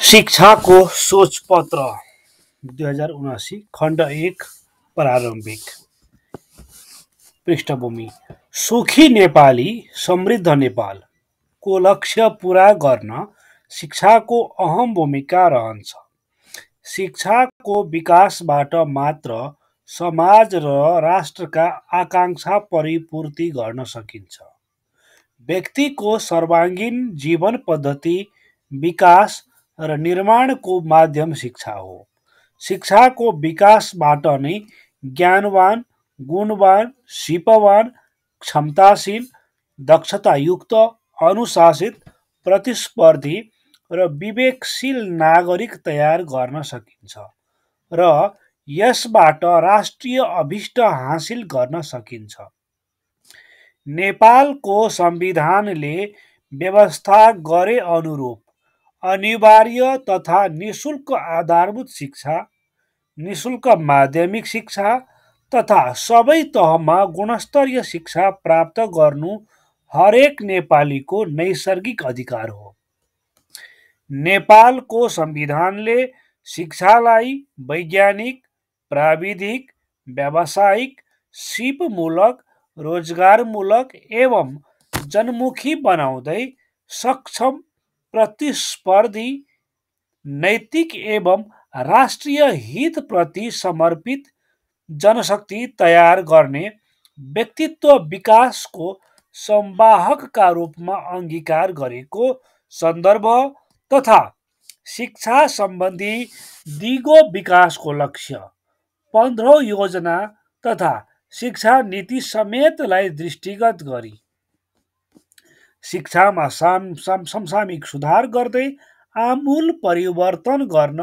शिक्षाको सोचपत्र 2079 खण्ड 1 प्रारम्भिक पृष्ठभूमि। सुखी नेपाली समृद्ध नेपालको लक्ष्य पूरा गर्न शिक्षाको अहम भूमिका रहन्छ। शिक्षाको विकासबाट मात्र समाज र राष्ट्रका आकांक्षा परिपूर्ति गर्न सकिन्छ। व्यक्तिको सर्वाङ्गीण जीवन पद्धति विकास र निर्माणको माध्यम शिक्षा हो। शिक्षाको विकासबाट नै ज्ञानवान, गुणवान, सिपवान, क्षमताशील, दक्षतायुक्त, अनुशासित, प्रतिस्पर्धी र विवेकशील नागरिक तयार गर्न सकिन्छ र यसबाट राष्ट्रिय अभिष्ट हासिल गर्न सकिन्छ। नेपालको संविधानले व्यवस्था गरे अनुरूप अनिवार्य तथा निशुल्क आधारभूत शिक्षा, निशुल्क माध्यमिक शिक्षा तथा सबै तहमा गुणस्तरीय शिक्षा प्राप्त गर्नु हरेक नेपालीको नैसर्गिक अधिकार हो। नेपालको संविधानले शिक्षालाई वैज्ञानिक, प्राविधिक, व्यावसायिक, सिपमूलक, रोजगारमूलक एवं जनमुखी बनाउँदै सक्षम, प्रतिस्पर्धी, नैतिक एवं राष्ट्रिय हितप्रति समर्पित जनशक्ति तयार गर्ने व्यक्तित्व विकासको संवाहकका रूपमा अंगीकार गरेको सन्दर्भ तथा शिक्षा सम्बन्धी दिगो विकासको लक्ष्य 15औं योजना तथा शिक्षा नीति समेतलाई दृष्टिगत गरी शिक्षामा समसामयिक सुधार गर्दै आमूल परिवर्तन गर्न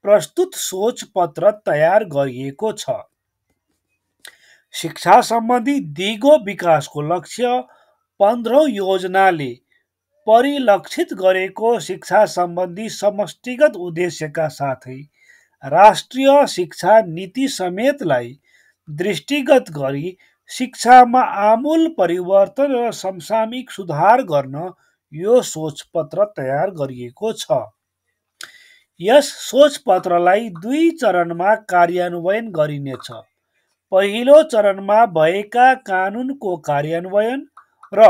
प्रस्तुत सोचपत्र तयार गरिएको छ। शिक्षा सम्बन्धी दिगो विकासको लक्ष्य 15औं योजनाले परिलक्षित गरेको शिक्षा सम्बन्धी समष्टिगत उद्देश्यका साथै राष्ट्रिय शिक्षा नीति समेतलाई दृष्टिगत गरी शिक्षामा आमूल परिवर्तन र समसामयिक सुधार गर्न यो सोचपत्र तयार गरिएको छ। यस सोचपत्रलाई 2 चरणमा कार्यान्वयन गरिनेछ। पहिलो चरणमा भएका कानुनको कार्यान्वयन र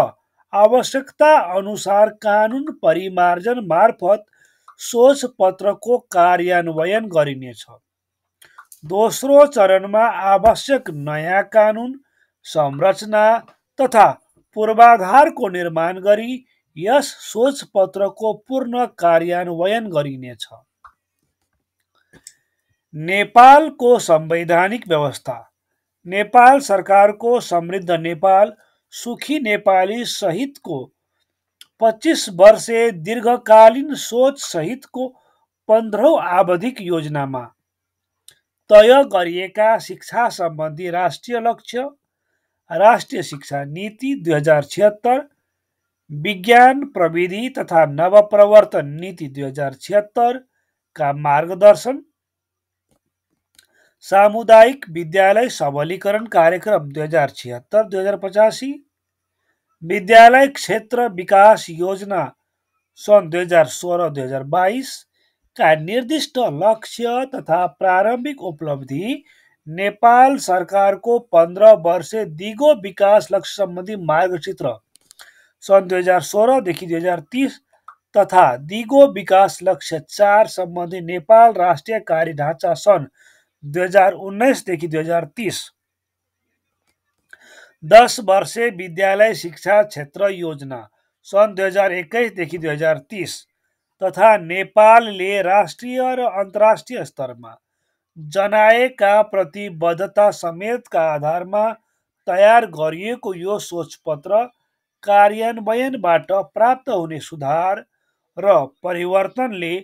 आवश्यकता अनुसार कानुन परिमार्जन मार्फत सोचपत्रको कार्यान्वयन गरिनेछ। दोस्रो चरणमा आवश्यक नयाँ कानुन, संरचना तथा पूर्वाधारको निर्माण गरी यस सोचपत्रको पूर्ण कार्यान्वयन गरिनेछ। नेपालको संवैधानिक व्यवस्था। नेपाल सरकारको समृद्ध नेपाल, सुखी नेपाली सहितको 25 वर्षे दीर्घकालीन सोच सहितको 15औं आवधिक योजनामा तय गरिएका शिक्षा सम्बन्धी राष्ट्रिय लक्ष्य, राष्ट्रिय शिक्षा नीति 2076, विज्ञान प्रविधि तथा नवप्रवर्तन नीति 2076 का मार्गदर्शन, सामुदायिक विद्यालय सबलीकरण कार्यक्रम 2076-2085, विद्यालय क्षेत्र विकास योजना सन् 2016-2022 का निर्दिष्ट लक्ष्य तथा प्रारम्भिक उपलब्धि, नेपाल सरकारको 15 वर्षे दिगो विकास लक्ष्य सम्बन्धी मार्गचित्र सन् 2016 देखि 2030 तथा दिगो विकास लक्ष्य 4 सम्बन्धी नेपाल राष्ट्रिय कार्यढाँचा सन् 2019 देखि 2030, 10 वर्षे विद्यालय शिक्षा क्षेत्र योजना सन् 2021 देखि 2030 तथा नेपालले राष्ट्रिय र अन्तर्राष्ट्रिय स्तरमा जनाएका प्रतिबद्धता समेतका आधारमा तयार गरिएको यो सोचपत्र कार्यान्वयनबाट प्राप्त हुने सुधार र परिवर्तनले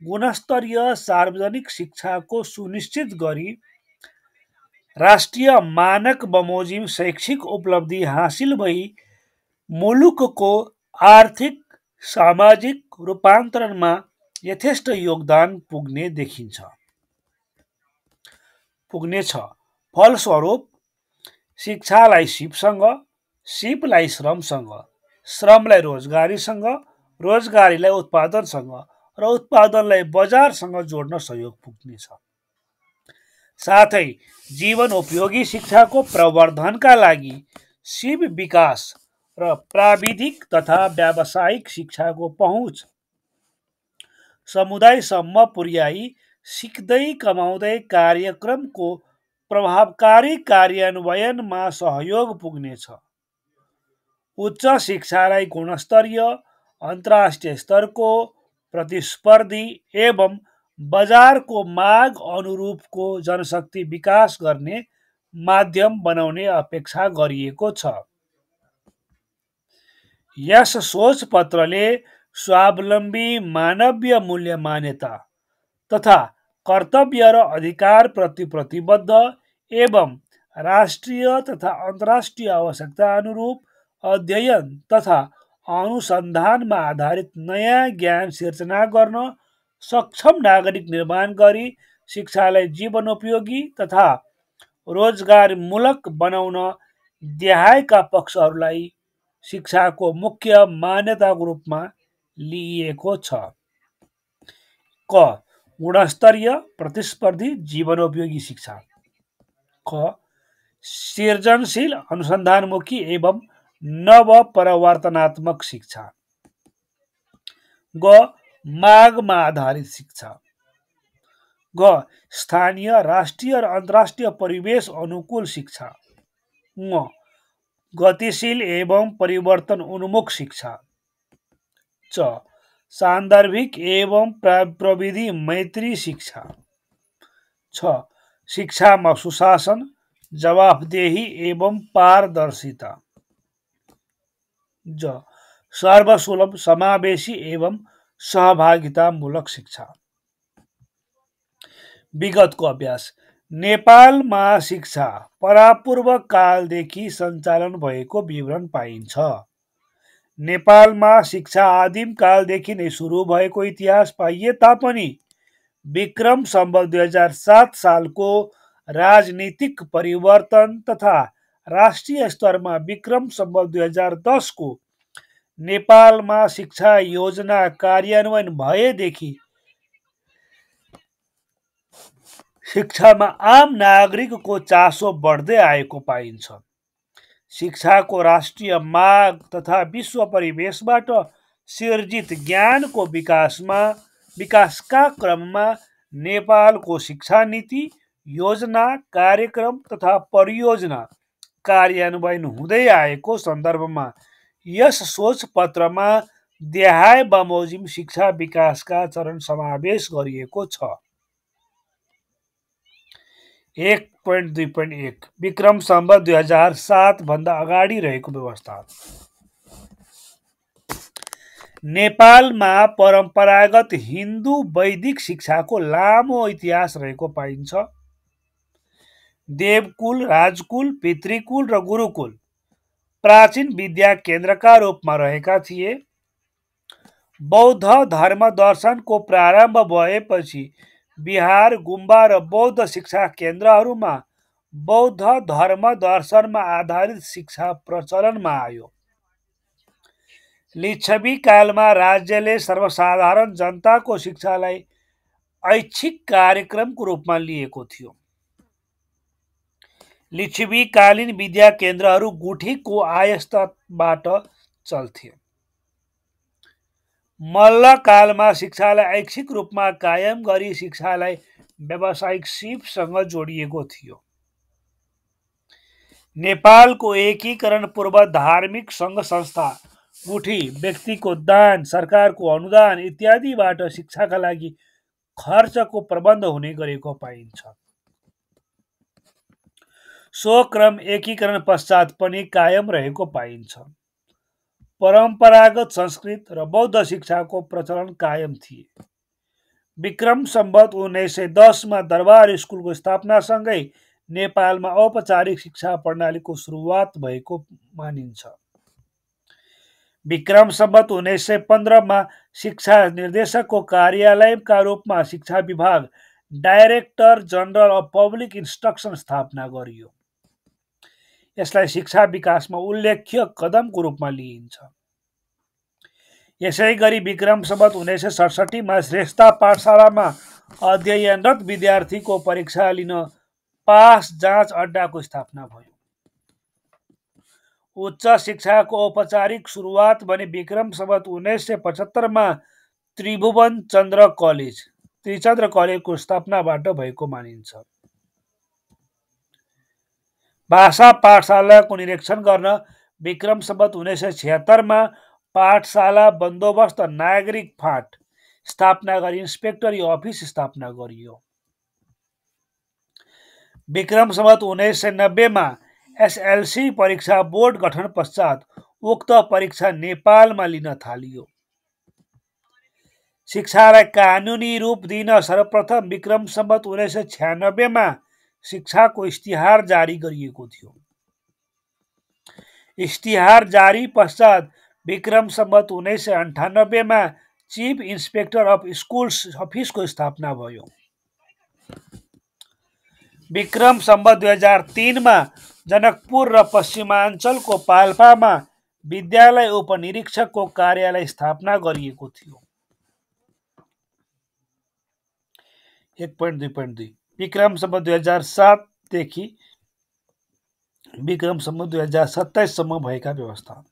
गुणस्तरीय सार्वजनिक शिक्षाको सुनिश्चित गरी राष्ट्रिय मानक बमोजिम शैक्षिक उपलब्धि हासिल भई मुलुकको आर्थिक सामाजिक रूपान्तरणमा यथेष्ट योगदान पुग्नेछ। फलस्वरूप शिक्षालाई सिपसँग, सिपलाई श्रमसँग, श्रमलाई रोजगारीसँग, रोजगारीलाई उत्पादनसँग र उत्पादनलाई बजारसँग जोड्न सहयोग पुग्नेछ। साथै जीवनोपयोगी शिक्षाको प्रवर्धनका लागि सिप विकास र प्राविधिक तथा व्यावसायिक शिक्षाको पहुँच समुदायसम्म पुर्याई सिक्दै कमाउँदै कार्यक्रमको प्रभावकारी कार्यान्वयनमा सहयोग पुग्नेछ। उच्च शिक्षालाई गुणस्तरीय, अन्तर्राष्ट्रिय स्तरको, प्रतिस्पर्धी एवं बजारको माग अनुरूपको जनशक्ति विकास गर्ने माध्यम बनाउने अपेक्षा गरिएको छ। यस सोचपत्रले स्वावलम्बी मानवीय मूल्य मान्यता तथा कर्तव्य र अधिकारप्रति प्रतिबद्ध एवं राष्ट्रिय तथा अन्तर्राष्ट्रिय आवश्यकता अनुरूप अध्ययन तथा अनुसन्धानमा आधारित नयाँ ज्ञान सिर्जना गर्न सक्षम नागरिक निर्माण गरी शिक्षालाई जीवनोपयोगी तथा रोजगारमूलक बनाउन देहायका पक्षहरूलाई शिक्षाको मुख्य मान्यताको रूपमा लिइएको छ। क. गुणस्तरीय प्रतिस्पर्धी जीवनोपयोगी शिक्षा। ख. सृजनशील अनुसन्धानमुखी एवं नवपरिवर्तनात्मक शिक्षा। ग. मागमा आधारित शिक्षा। ग. स्थानीय, राष्ट्रिय र अन्तर्राष्ट्रिय परिवेश अनुकूल शिक्षा। ङ. गतिशील एवं परिवर्तन उन्मुख शिक्षा। च. सान्दर्भिक एवं प्रविधि मैत्री शिक्षा। छ. शिक्षामा सुशासन, जवाफदेही एवं पारदर्शिता। ज. सर्वसुलभ, समावेशी एवं सहभागितामूलक शिक्षा। विगतको अभ्यास। नेपालमा शिक्षा परापूर्व कालदेखि सञ्चालन भएको विवरण पाइन्छ। नेपालमा शिक्षा आदिम कालदेखि नै सुरु भएको इतिहास पाइए तापनि विक्रम सम्वत 2007 सालको राजनीतिक परिवर्तन तथा राष्ट्रिय स्तरमा विक्रम सम्वत 2010 को नेपालमा शिक्षा योजना कार्यान्वयन भएदेखि शिक्षामा आम नागरिकको चासो बढ्दै आएको पाइन्छ। शिक्षाको राष्ट्रिय माग तथा विश्व परिवेशबाट सिर्जित ज्ञानको विकासका क्रममा नेपालको शिक्षा नीति, योजना, कार्यक्रम तथा परियोजना कार्यान्वयन हुँदै आएको सन्दर्भमा यस सोचपत्रमा देहाय बमोजिम शिक्षा विकासका चरण समावेश गरिएको छ। 1.2.1 विक्रम सम्वत 2007 भन्दा अगाडि रहेको व्यवस्था। नेपालमा परम्परागत हिन्दू वैदिक शिक्षाको लामो इतिहास रहेको पाइन्छ। देवकुल, राजकुल, पितृकुल र गुरुकुल प्राचीन विद्या केन्द्रका रूपमा रहेका थिए। बौद्ध धर्म दर्शनको प्रारम्भ भएपछि बिहार, गुम्बा र बौद्ध शिक्षा केन्द्रहरूमा बौद्ध धर्म दर्शनमा आधारित शिक्षा प्रचलनमा आयो। लिच्छवी कालमा राज्यले सर्वसाधारण जनताको शिक्षालाई ऐच्छिक कार्यक्रमको रूपमा लिएको थियो। लिच्छवीकालीन विद्या केन्द्रहरू गुठीको आयस्तबाट चल्थे। मल्लकालमा शिक्षालाई ऐच्छिक रूपमा कायम गरी शिक्षालाई व्यावसायिक सिपसँग जोडिएको थियो। नेपालको एकीकरण पूर्व धार्मिक सङ्घ संस्था, गुठी, व्यक्तिको दान, सरकारको अनुदान इत्यादिबाट शिक्षाका लागि खर्चको प्रबन्ध हुने गरेको पाइन्छ। सो क्रम एकीकरण पश्चात पनि कायम रहेको पाइन्छ। परम्परागत संस्कृत र बौद्ध शिक्षाको प्रचलन कायम थिए। विक्रम सम्वत 1910 मा दरबार स्कुलको स्थापनासँगै नेपालमा औपचारिक शिक्षा प्रणालीको सुरुवात भएको मानिन्छ। विक्रम सम्वत 1915 मा शिक्षा निर्देशकको कार्यालयका रूपमा शिक्षा विभाग, director general of public instruction स्थापना गरियो। यसलाई शिक्षा विकासमा उल्लेख्य कदमको रूपमा लिइन्छ। यसै गरी विक्रम सम्वत 1967 मा श्रेष्ठता पाठशालामा अध्ययनरत विद्यार्थीको परीक्षा लिन पास जाँच अड्डाको स्थापना भयो। उच्च शिक्षाको औपचारिक सुरुवात भने विक्रम सम्वत 1975 मा त्रिचन्द्र कलेजको स्थापनाबाट भएको मानिन्छ। भाषा पाठशालाको निरीक्षण गर्न विक्रम सम्वत 1976 मा पाठशाला बन्दोबस्त नागरिक फाँट स्थापना गरी इन्सपेक्टरी अफिस स्थापना गरियो। विक्रम सम्वत 1990 मा एसएलसी परीक्षा बोर्ड गठन पश्चात उक्त परीक्षा नेपालमा लिन थालियो। शिक्षालाई कानुनी रूप दिन सर्वप्रथम विक्रम सम्वत 1996 मा शिक्षाको इस्तिहार जारी गरिएको थियो। इस्तिहार जारी पश्चात विक्रम सम्वत 1998 मा चीफ इन्सपेक्टर अफ स्कुल्स अफिसको स्थापना भयो। विक्रम सम्वत 2003 मा जनकपुर र पश्चिमाञ्चलको पाल्पामा विद्यालय उपनिरीक्षकको कार्यालय स्थापना गरिएको थियो। 1.2.2 विक्रम सम्वत 2007 देखि विक्रम सम्वत 2027 सम्म भएका व्यवस्था।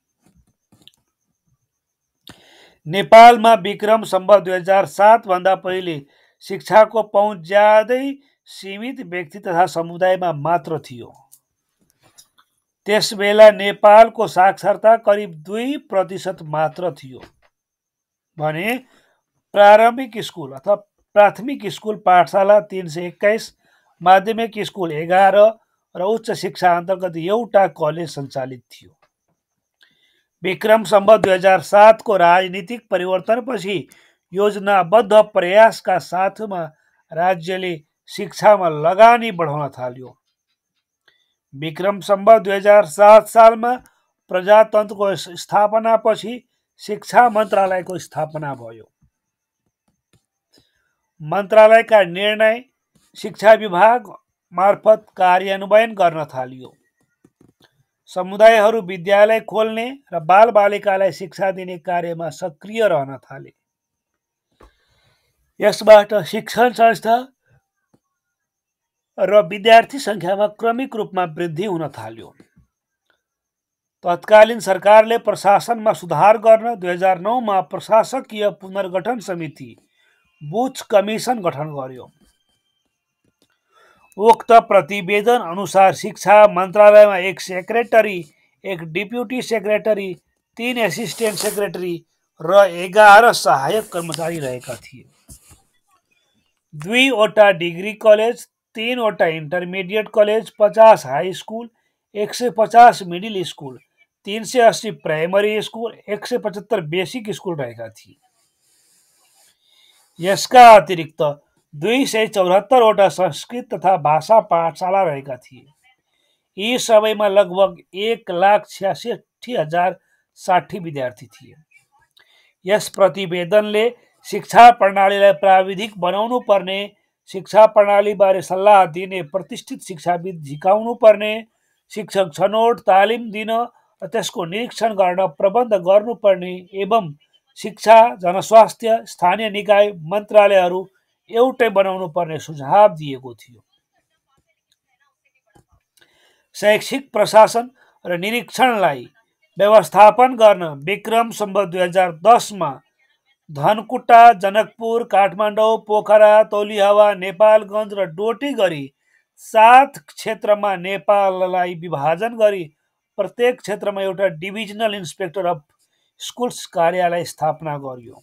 नेपालमा विक्रम सम्वत 2007 भन्दा पहिले शिक्षाको पहुँच ज्यादै सीमित व्यक्ति तथा समुदायमा मात्र थियो। त्यसबेला नेपालको साक्षरता करिब 2% मात्र थियो भने प्रारम्भिक स्कुल अथवा प्राथमिक स्कुल पाठशाला 321, माध्यमिक स्कुल 11 र उच्च शिक्षा अन्तर्गत एउटा कलेज सञ्चालित थियो। विक्रम सम्वत 2007 को राजनीतिक परिवर्तनपछि योजनाबद्ध प्रयासका साथमा राज्यले शिक्षामा लगानी बढाउन थाल्यो। विक्रम सम्वत 2007 सालमा प्रजातन्त्रको स्थापनापछि शिक्षा मन्त्रालयको स्थापना भयो। मन्त्रालयका निर्णय शिक्षा विभाग मार्फत कार्यान्वयन गर्न थालियो। समुदायहरू विद्यालय खोल्ने र बालबालिकालाई शिक्षा दिने कार्यमा सक्रिय रहन थाले। यसबाट शिक्षण संस्था र विद्यार्थी सङ्ख्यामा क्रमिक रूपमा वृद्धि हुन थाल्यो। तत्कालीन सरकारले प्रशासनमा सुधार गर्न 2009 मा प्रशासकीय पुनर्गठन समिति बुच कमिसन गठन गर्यो। उक्त प्रतिवेदन अनुसार शिक्षा मन्त्रालयमा 1 secretary, 1 deputy secretary, 3 assistant secretary र 11 सहायक कर्मचारी रहेका थिए। 2 वटा डिग्री कलेज, 3 वटा intermediate college, 50 high school, 150 middle school, 380 primary school, 175 basic school रहेका थिए। यसका अतिरिक्त 274 वटा संस्कृत तथा भाषा पाठशाला रहेका थिए। यी सबैमा लगभग 1,66,060 विद्यार्थी थिए। यस प्रतिवेदनले शिक्षा प्रणालीलाई प्राविधिक बनाउनु पर्ने, शिक्षा प्रणालीबारे सल्लाह दिने प्रतिष्ठित शिक्षाविद झिकाउनु पर्ने, शिक्षक छनौट तालिम दिन र त्यसको निरीक्षण गर्न प्रबन्ध गर्नुपर्ने एवं शिक्षा, जनस्वास्थ्य, स्थानीय निकाय मन्त्रालयहरू एउटै बनाउनु पर्ने सुझाव दिएको थियो। शैक्षिक प्रशासन र निरीक्षणलाई व्यवस्थापन गर्न विक्रम सम्वत 2010 मा धनकुटा, जनकपुर, काठमाडौँ, पोखरा, तौलिहावा, नेपालगञ्ज र डोटी गरी 7 क्षेत्रमा नेपाललाई विभाजन गरी प्रत्येक क्षेत्रमा एउटा डिभिजनल इन्सपेक्टर अफ स्कुल्स कार्यालय स्थापना गरियो।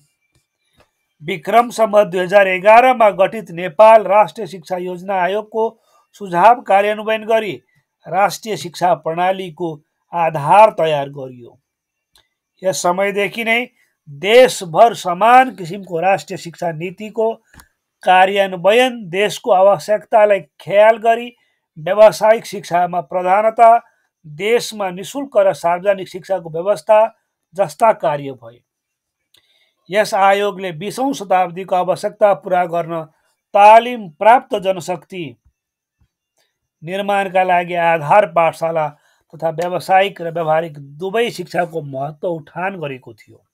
विक्रम सम्वत 2011 मा गठित नेपाल राष्ट्रिय शिक्षा योजना आयोगको सुझाव कार्यान्वयन गरी राष्ट्रिय शिक्षा प्रणालीको आधार तयार गरियो। यस समयदेखि नै देशभर समान किसिमको राष्ट्रिय शिक्षा नीतिको कार्यान्वयन, देशको आवश्यकतालाई ख्याल गरी व्यावसायिक शिक्षामा प्रधानता, देशमा निशुल्क र सार्वजनिक शिक्षाको व्यवस्था जस्ता कार्य भए। यस आयोगले 20औं शताब्दीको आवश्यकता पूरा गर्न तालिम प्राप्त जनशक्ति निर्माणका लागि आधार पाठशाला तथा व्यावसायिक र व्यावहारिक दुवै शिक्षाको महत्त्व उठान गरेको थियो।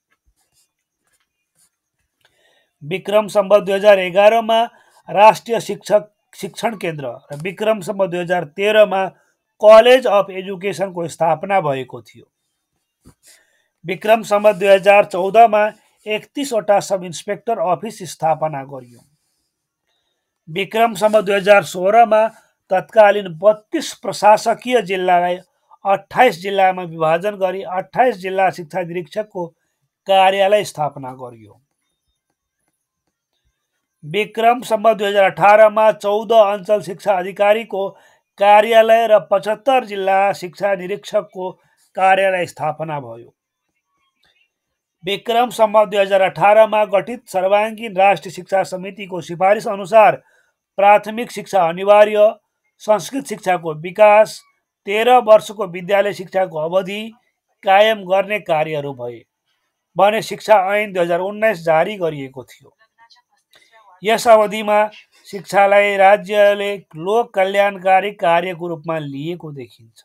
विक्रम सम्वत 2011 मा राष्ट्रिय शिक्षण केन्द्र र विक्रम सम्वत 2013 मा कलेज अफ एजुकेसनको स्थापना भएको थियो। विक्रम सम्वत 2014 मा 31 वटा सब इन्स्पेक्टर अफिस स्थापना गरियो। विक्रम सम्वत 2016 मा तत्कालीन 32 प्रशासकीय जिल्लालाई 28 जिल्लामा विभाजन गरी 28 जिल्ला शिक्षा निरीक्षकको कार्यालय स्थापना गरियो। विक्रम सम्वत 2018 मा 14 अञ्चल शिक्षा अधिकारीको कार्यालय र 75 जिल्ला शिक्षा निरीक्षकको कार्यालय स्थापना भयो। विक्रम सम्वत 2018 मा गठित सर्वाङ्गीन राष्ट्रिय शिक्षा समितिको सिफारिस अनुसार प्राथमिक शिक्षा अनिवार्य, संस्कृत शिक्षाको विकास, 13 वर्षको विद्यालय शिक्षाको अवधि कायम गर्ने कार्यहरू भए भने शिक्षा ऐन 2019 जारी गरिएको थियो। यस अवधिमा शिक्षालाई राज्यले लोक कल्याणकारी कार्यको रूपमा लिएको देखिन्छ।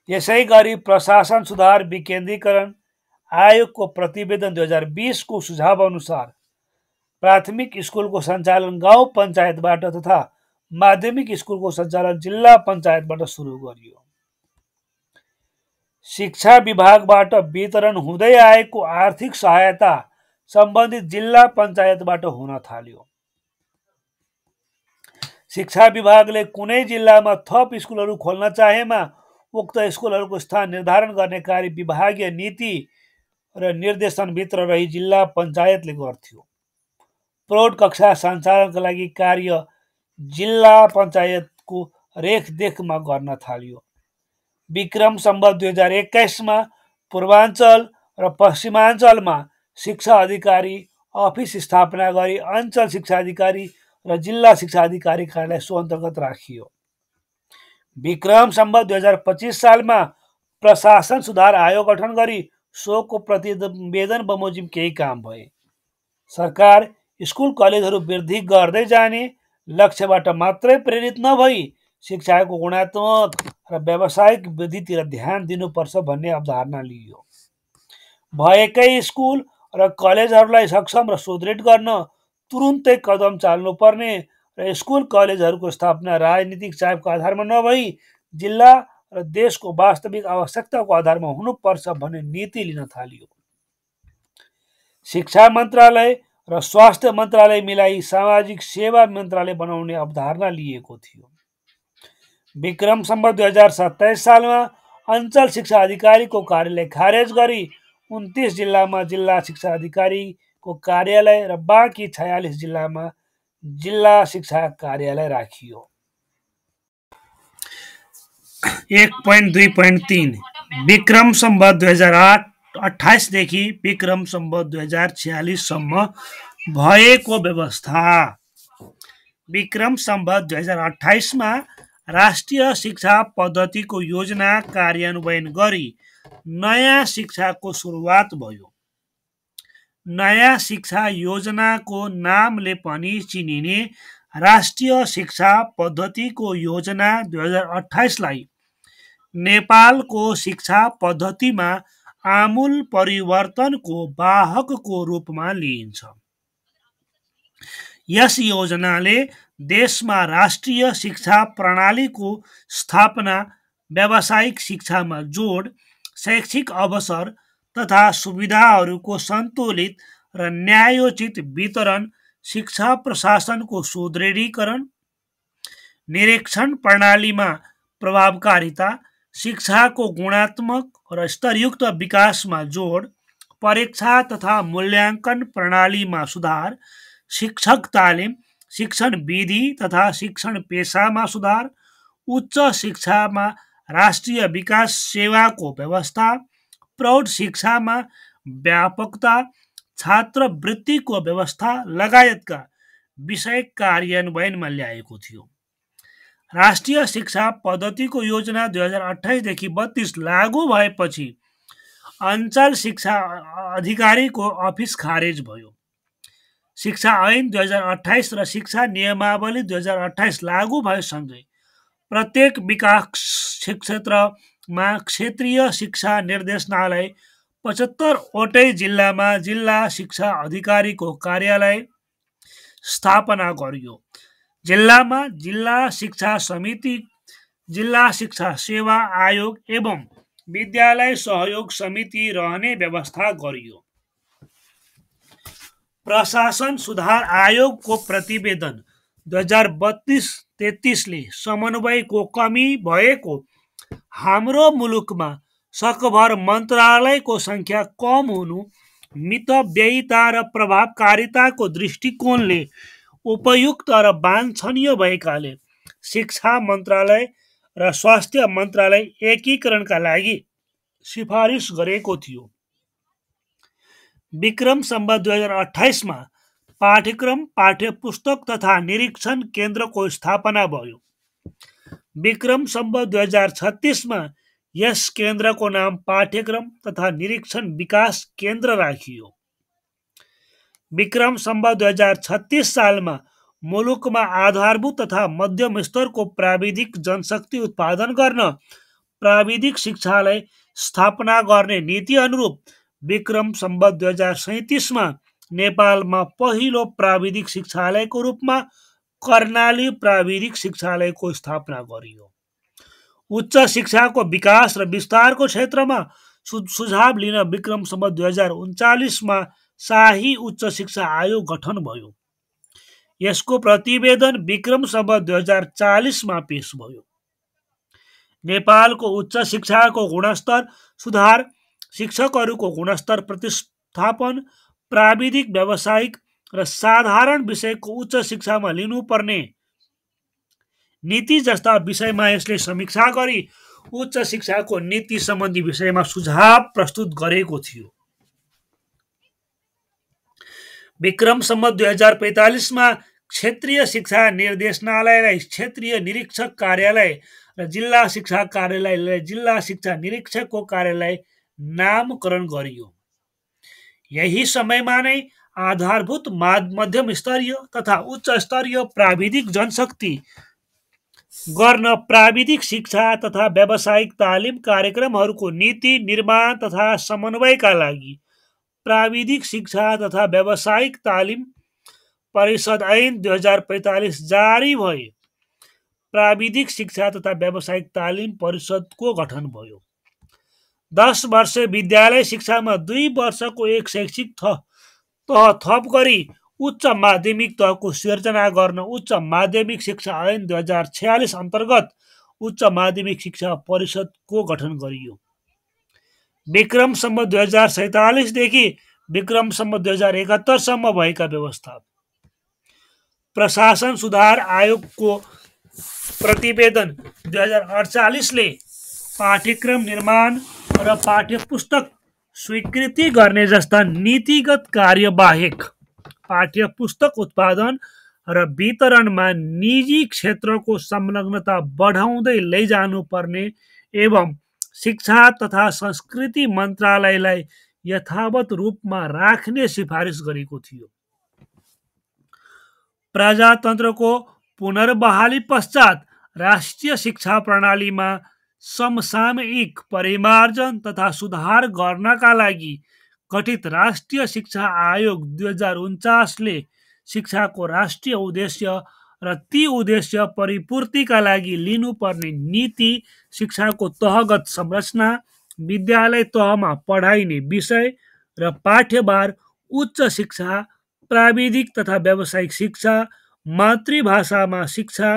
यसै गरी प्रशासन सुधार विकेन्द्रीकरण आयोगको प्रतिवेदन 2020 को सुझाव अनुसार प्राथमिक स्कुलको सञ्चालन गाउँ पञ्चायतबाट तथा माध्यमिक स्कुलको सञ्चालन जिल्ला पञ्चायतबाट सुरु गरियो। शिक्षा विभागबाट वितरण हुँदै आएको आर्थिक सहायता सम्बन्धित जिल्ला पञ्चायतबाट हुन थाल्यो। शिक्षा विभागले कुनै जिल्लामा थप स्कुलहरू खोल्न चाहेमा उक्त स्कुलहरूको स्थान निर्धारण गर्ने कार्य विभागीय नीति र निर्देशनभित्र रही जिल्ला पञ्चायतले गर्थ्यो। प्रौढ कक्षा सञ्चालनका लागि कार्य जिल्ला पञ्चायतको रेखदेखमा गर्न थाल्यो। विक्रम सम्वत 2021 मा पूर्वाञ्चल र पश्चिमाञ्चलमा शिक्षा अधिकारी अफिस स्थापना गरी अञ्चल शिक्षा अधिकारी र जिल्ला शिक्षा अधिकारी कार्यालय सो अन्तर्गत राखियो। विक्रम सम्वत 2025 सालमा प्रशासन सुधार आयोग गठन गरी सोको प्रतिवेदन बमोजिम केही काम भए। सरकार स्कुल कलेजहरू वृद्धि गर्दै जाने लक्ष्यबाट मात्रै प्रेरित नभई शिक्षाको गुणात्मक र व्यावसायिक वृद्धितिर ध्यान दिनुपर्छ भन्ने अवधारणा लिइयो। भएकै स्कुल र कलेजहरूलाई सक्षम र सुदृढ गर्न तुरुन्तै कदम चाल्नुपर्ने र स्कुल कलेजहरूको स्थापना राजनीतिक चापको आधारमा नभई जिल्ला र देशको वास्तविक आवश्यकताको आधारमा हुनुपर्छ भन्ने नीति लिन थालियो। शिक्षा मन्त्रालय र स्वास्थ्य मन्त्रालय मिलाई सामाजिक सेवा मन्त्रालय बनाउने अवधारणा लिएको थियो। विक्रम सम्वत 2027 सालमा अञ्चल शिक्षा अधिकारीको कार्यालय खारेज गरी 29 जिल्लामा जिल्ला शिक्षा अधिकारीको कार्यालय र बाँकी 46 जिल्लामा जिल्ला शिक्षा कार्यालय राखियो। 1.2.3 विक्रम सम्वत 2028 देखि विक्रम सम्वत 2046 सम्म भएको व्यवस्था। विक्रम सम्वत 2028 मा राष्ट्रिय शिक्षा पद्धतिको योजना कार्यान्वयन गरी नयाँ शिक्षाको सुरुवात भयो। नयाँ शिक्षा योजनाको नामले पनि चिनिने राष्ट्रिय शिक्षा पद्धतिको योजना 2028 लाई नेपालको शिक्षा पद्धतिमा आमूल परिवर्तनको वाहकको रूपमा लिइन्छ। यस योजनाले देशमा राष्ट्रिय शिक्षा प्रणालीको स्थापना, व्यावसायिक शिक्षामा जोड, शैक्षिक अवसर तथा सुविधाहरूको सन्तुलित र न्यायोचित वितरण, शिक्षा प्रशासनको सुदृढीकरण, निरीक्षण प्रणालीमा प्रभावकारिता, शिक्षाको गुणात्मक र स्तरयुक्त विकासमा जोड, परीक्षा तथा मूल्याङ्कन प्रणालीमा सुधार, शिक्षक तालिम, शिक्षण विधि तथा शिक्षण पेसामा सुधार, उच्च शिक्षामा राष्ट्रिय विकास सेवाको व्यवस्था, प्रौढ शिक्षामा व्यापकता, छात्रवृत्तिको व्यवस्था लगायतका विषय कार्यान्वयनमा ल्याएको थियो। राष्ट्रिय शिक्षा पद्धतिको योजना 2028 देखि 32 लागू भएपछि अञ्चल शिक्षा अधिकारीको अफिस खारेज भयो। शिक्षा ऐन 2028 र शिक्षा नियमावली 2028 लागू भएसँगै प्रत्येक विकास क्षेत्रमा क्षेत्रीय शिक्षा निर्देशनालय 75वटै जिल्लामा जिल्ला शिक्षा अधिकारीको कार्यालय स्थापना गरियो। जिल्लामा जिल्ला शिक्षा समिति, जिल्ला शिक्षा सेवा आयोग एवं विद्यालय सहयोग समिति रहने व्यवस्था गरियो। प्रशासन सुधार आयोगको प्रतिवेदन 2032-33ले समन्वयको कमी भएको, हाम्रो मुलुकमा सकभर मन्त्रालयको संख्या कम हुनु, मितव्ययिता र प्रभावकारिताको दृष्टिकोणले उपयुक्त र वाञ्छनीय भएकाले शिक्षा मन्त्रालय र स्वास्थ्य मन्त्रालय एकीकरणका लागि सिफारिस गरेको थियो। विक्रम सम्वत 2028 में पाठ्यक्रम, पाठ्यपुस्तक तथा निरीक्षण केन्द्रको स्थापना भयो। विक्रम सम्वत 2036 में यस केन्द्रको नाम पाठ्यक्रम तथा निरीक्षण विकास केन्द्र राखियो। विक्रम सम्वत 2036 सालमा मुलुकमा आधारभूत तथा मध्यम स्तरको प्राविधिक जनशक्ति उत्पादन गर्न प्राविधिक शिक्षालाई स्थापना गर्ने नीति अनुरूप विक्रम सम्वत 2037 में नेपालमा पहिलो प्राविधिक शिक्षालयको रूपमा कर्णाली प्राविधिक शिक्षालयको स्थापना गरियो। उच्च शिक्षाको विकास र विस्तारको क्षेत्रमा सुझाव लिन विक्रम सम्वत 2039 में शाही उच्च शिक्षा आयोग गठन भयो। यसको प्रतिवेदन विक्रम सम्वत 2040 में पेश भयो। नेपालको उच्च शिक्षाको गुणस्तर सुधार, शिक्षकहरूको गुणस्तर प्रतिस्थापन, प्राविधिक, व्यावसायिक र साधारण विषयको उच्च शिक्षामा लिनुपर्ने नीति जस्ता विषयमा यसले समीक्षा गरी उच्च शिक्षाको नीति सम्बन्धी विषयमा सुझाव प्रस्तुत गरेको थियो। विक्रम सम्वत 2045 में क्षेत्रीय शिक्षा निर्देशनालयलाई क्षेत्रीय निरीक्षक कार्यालय र जिल्ला शिक्षा कार्यालयलाई जिल्ला शिक्षा निरीक्षकको कार्यालय नामकरण गरियो। यही समयमा नै आधारभूत, मध्यम स्तरीय तथा उच्च स्तरीय प्राविधिक जनशक्ति गर्न प्राविधिक शिक्षा तथा व्यावसायिक तालिम कार्यक्रमहरूको नीति निर्माण तथा समन्वयका लागि प्राविधिक शिक्षा तथा व्यावसायिक तालिम परिषद ऐन 2045 जारी भए प्राविधिक शिक्षा तथा व्यावसायिक तालिम परिषदको गठन भयो। 10 वर्ष विद्यालय शिक्षामा 2 वर्षको एक शैक्षिक तह थप गरी उच्च माध्यमिक तहको सिर्जना गर्न उच्च माध्यमिक शिक्षा ऐन 2046 अन्तर्गत उच्च माध्यमिक शिक्षा परिषदको गठन गरियो। विक्रम सम्वत 2047 देखि विक्रम सम्वत 2071 सम्म भएका व्यवस्था। प्रशासन सुधार आयोगको प्रतिवेदन 2048 ले पाठ्यक्रम निर्माण र पाठ्यपुस्तक स्वीकृति गर्ने जस्ता नीतिगत कार्य बाहेक पाठ्यपुस्तक उत्पादन र वितरणमा निजी क्षेत्रको संलग्नता बढाउँदै लैजानुपर्ने एवं शिक्षा तथा संस्कृति मन्त्रालयलाई यथावत रूपमा राख्ने सिफारिस गरेको थियो। प्रजातन्त्रको पुनर्बहाली पश्चात राष्ट्रिय शिक्षा प्रणालीमा समसामयिक परिमार्जन तथा सुधार गर्नका लागि गठित राष्ट्रिय शिक्षा आयोग 2049 ले शिक्षाको राष्ट्रिय उद्देश्य र ती उद्देश्य परिपूर्तिका लागि लिनुपर्ने नीति, शिक्षाको तहगत संरचना, विद्यालय तहमा पढाइने विषय र पाठ्यभार, उच्च शिक्षा, प्राविधिक तथा व्यावसायिक शिक्षा, मातृभाषामा शिक्षा,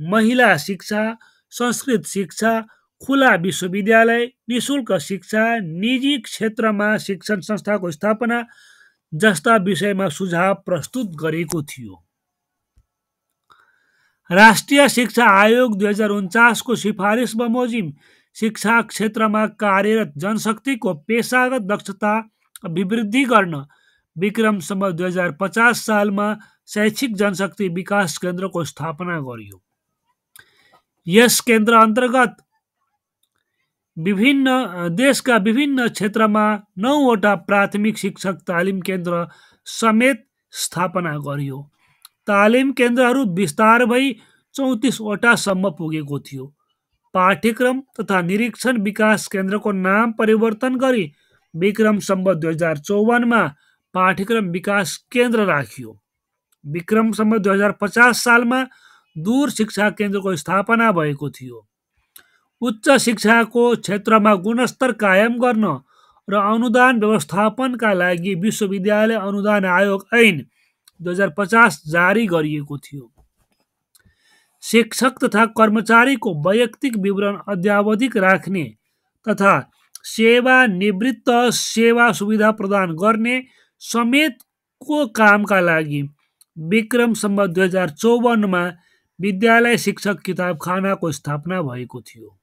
महिला शिक्षा, संस्कृत शिक्षा, खुला विश्वविद्यालय, निशुल्क शिक्षा, निजी क्षेत्रमा शिक्षण संस्थाको स्थापना जस्ता विषयमा सुझाव प्रस्तुत गरेको थियो। राष्ट्रिय शिक्षा आयोग 2049 को सिफारिस बमोजिम शिक्षा क्षेत्रमा कार्यरत जनशक्तिको पेशागत दक्षता अभिवृद्धि गर्न विक्रम सम्वत 2050 सालमा शैक्षिक जनशक्ति विकास केन्द्रको स्थापना गरियो। यस केन्द्र अन्तर्गत देशका विभिन्न क्षेत्रमा 9वटा प्राथमिक शिक्षक तालिम केन्द्र समेत स्थापना गरियो। तालिम केन्द्रहरू विस्तार भई 34वटा सम्म पुगेको थियो। पाठ्यक्रम तथा निरीक्षण विकास केन्द्रको नाम परिवर्तन गरी विक्रम सम्वत 2054 में पाठ्यक्रम विकास केन्द्र राखियो। विक्रम सम्वत 2050 सालमा दूर शिक्षा केन्द्रको स्थापना भएको थियो। उच्च शिक्षाको क्षेत्रमा गुणस्तर कायम गर्न र अनुदान व्यवस्थापनका लागि विश्वविद्यालय अनुदान आयोग ऐन 2050 जारी गरिएको थियो। शिक्षक तथा कर्मचारीको वैयक्तिक विवरण अद्यावधिक राख्ने तथा सेवानिवृत्त सेवा सुविधा प्रदान गर्ने समेतको कामका लागि विक्रम सम्वत 2054 मा विद्यालय शिक्षक किताबखानाको स्थापना भएको थियो।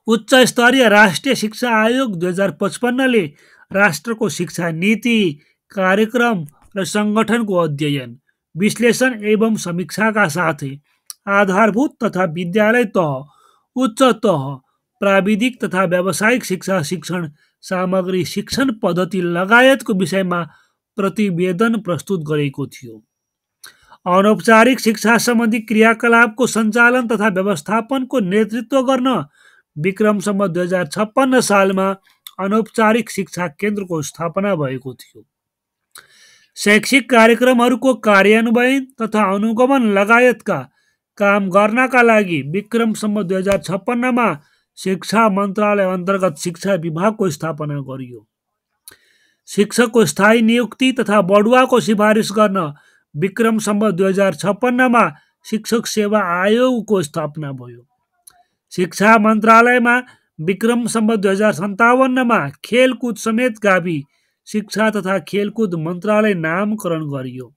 उच्च स्तरीय राष्ट्रिय शिक्षा आयोग 2055 ले राष्ट्रको शिक्षा नीति, कार्यक्रम र सङ्गठनको अध्ययन, विश्लेषण एवं समीक्षाका साथै आधारभूत तथा विद्यालय तह, उच्च तह, प्राविधिक तथा व्यावसायिक शिक्षा शिक्षण सामग्री शिक्षण पद्धति लगायतको विषयमा प्रतिवेदन प्रस्तुत गरेको थियो। अनौपचारिक शिक्षा सम्बन्धी क्रियाकलापको सञ्चालन तथा व्यवस्थापनको नेतृत्व गर्न विक्रम सम्वत 2056 सालमा अनौपचारिक शिक्षा केन्द्रको स्थापना भएको थियो। शैक्षिक कार्यक्रमहरूको कार्यान्वयन तथा अनुगमन लगायतका काम गर्नका लागि विक्रम सम्वत 2056 मा शिक्षा मन्त्रालय अन्तर्गत शिक्षा विभागको स्थापना गरियो। शिक्षकको स्थायी नियुक्ति तथा बढुवाको सिफारिस गर्न विक्रम सम्वत 2056 मा शिक्षक सेवा आयोगको स्थापना भयो। शिक्षा मन्त्रालयमा विक्रम सम्वत 2057 मा खेलकुद समेत गावी शिक्षा तथा खेलकुद मन्त्रालय नामकरण गरियो।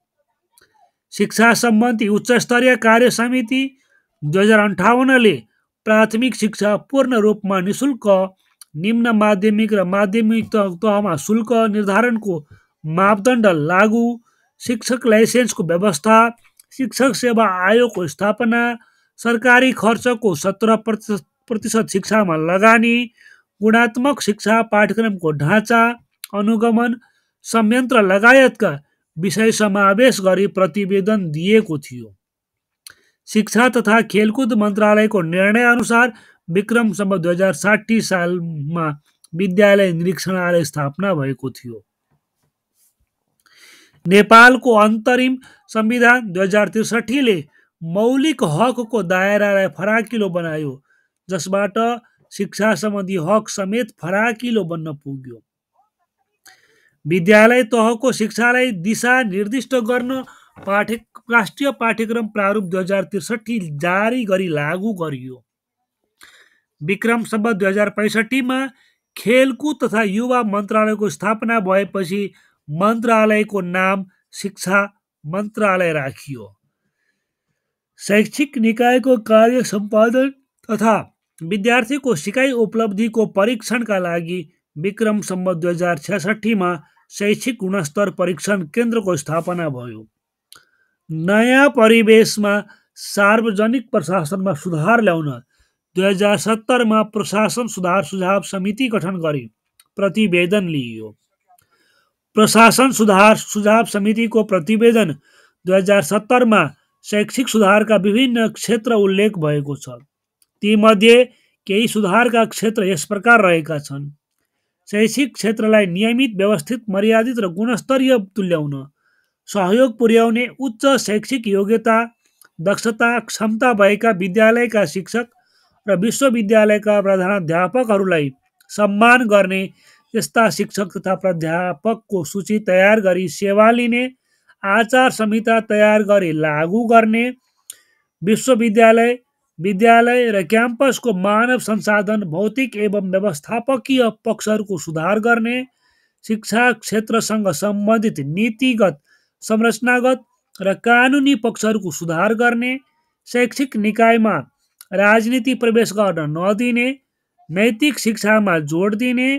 शिक्षा सम्बन्धी उच्च स्तरीय कार्य समिति 2058 ले प्राथमिक शिक्षा पूर्ण रूपमा निशुल्क, निम्न माध्यमिक र माध्यमिक तहमा शुल्क निर्धारणको मापदण्ड लागू, शिक्षक लाइसेन्सको व्यवस्था, शिक्षक सेवा आयोगको स्थापना, सरकारी खर्चको 17% शिक्षामा लगानी, गुणात्मक शिक्षा पाठ्यक्रमको ढाँचा, अनुगमन, संयन्त्र लगायतका विषय समावेश गरी प्रतिवेदन दिएको थियो। शिक्षा तथा खेलकुद मन्त्रालयको निर्णय अनुसार विक्रम सम्वत 2060 सालमा विद्यालय निरीक्षणालय स्थापना भएको थियो। नेपालको अन्तरिम संविधान 2063 ले मौलिक हकको दायरालाई फराकिलो बनायो, जसबाट शिक्षा सम्बन्धी हक समेत फराकिलो बन्न पुग्यो। विद्यालय तहको शिक्षालाई दिशा निर्दिष्ट गर्न राष्ट्रिय पाठ्यक्रम प्रारूप 2063 जारी गरी लागू गरियो। विक्रम सम्वत 2065 मा खेलकुद तथा युवा मन्त्रालयको स्थापना भएपछि मन्त्रालयको नाम शिक्षा मन्त्रालय राखियो। शैक्षिक निकायको कार्य सम्पादन तथा विद्यार्थीको सिकाइ उपलब्धिको परीक्षणका लागि विक्रम सम्वत 2066 मा शैक्षिक गुणस्तर परीक्षण केन्द्रको स्थापना भयो। नयाँ परिवेशमा सार्वजनिक प्रशासनमा सुधार ल्याउन 2070 मा प्रशासन सुधार सुझाव समिति गठन गरी प्रतिवेदन लिइयो। प्रशासन सुधार सुझाव समितिको प्रतिवेदन 2070 मा शैक्षिक सुधारका विभिन्न क्षेत्र उल्लेख भएको छ। तीमध्ये केही सुधारका क्षेत्र यस प्रकार रहेका छन्: शैक्षिक क्षेत्रलाई नियमित, व्यवस्थित, मर्यादित र गुणस्तरीय तुल्याउन, सहयोग पुर्याउने, उच्च शैक्षिक योग्यता, दक्षता, क्षमता भएका विद्यालयका शिक्षक र विश्वविद्यालयका प्रधानाध्यापकहरूलाई सम्मान गर्ने यस्ता शिक्षक तथा प्राध्यापकको सूची तयार गरी सेवा लिने, आचार संहिता तयार गरी लागू गर्ने, विश्वविद्यालय, विद्यालय र क्याम्पसको मानव संसाधन, भौतिक एवं व्यवस्थापकीय पक्षहरूको सुधार गर्ने, शिक्षा क्षेत्रसँग सम्बन्धित नीतिगत, संरचनागत र कानुनी पक्षहरूको सुधार गर्ने, शैक्षिक निकायमा राजनीति प्रवेश गर्न नदिने, नैतिक शिक्षामा जोड दिने,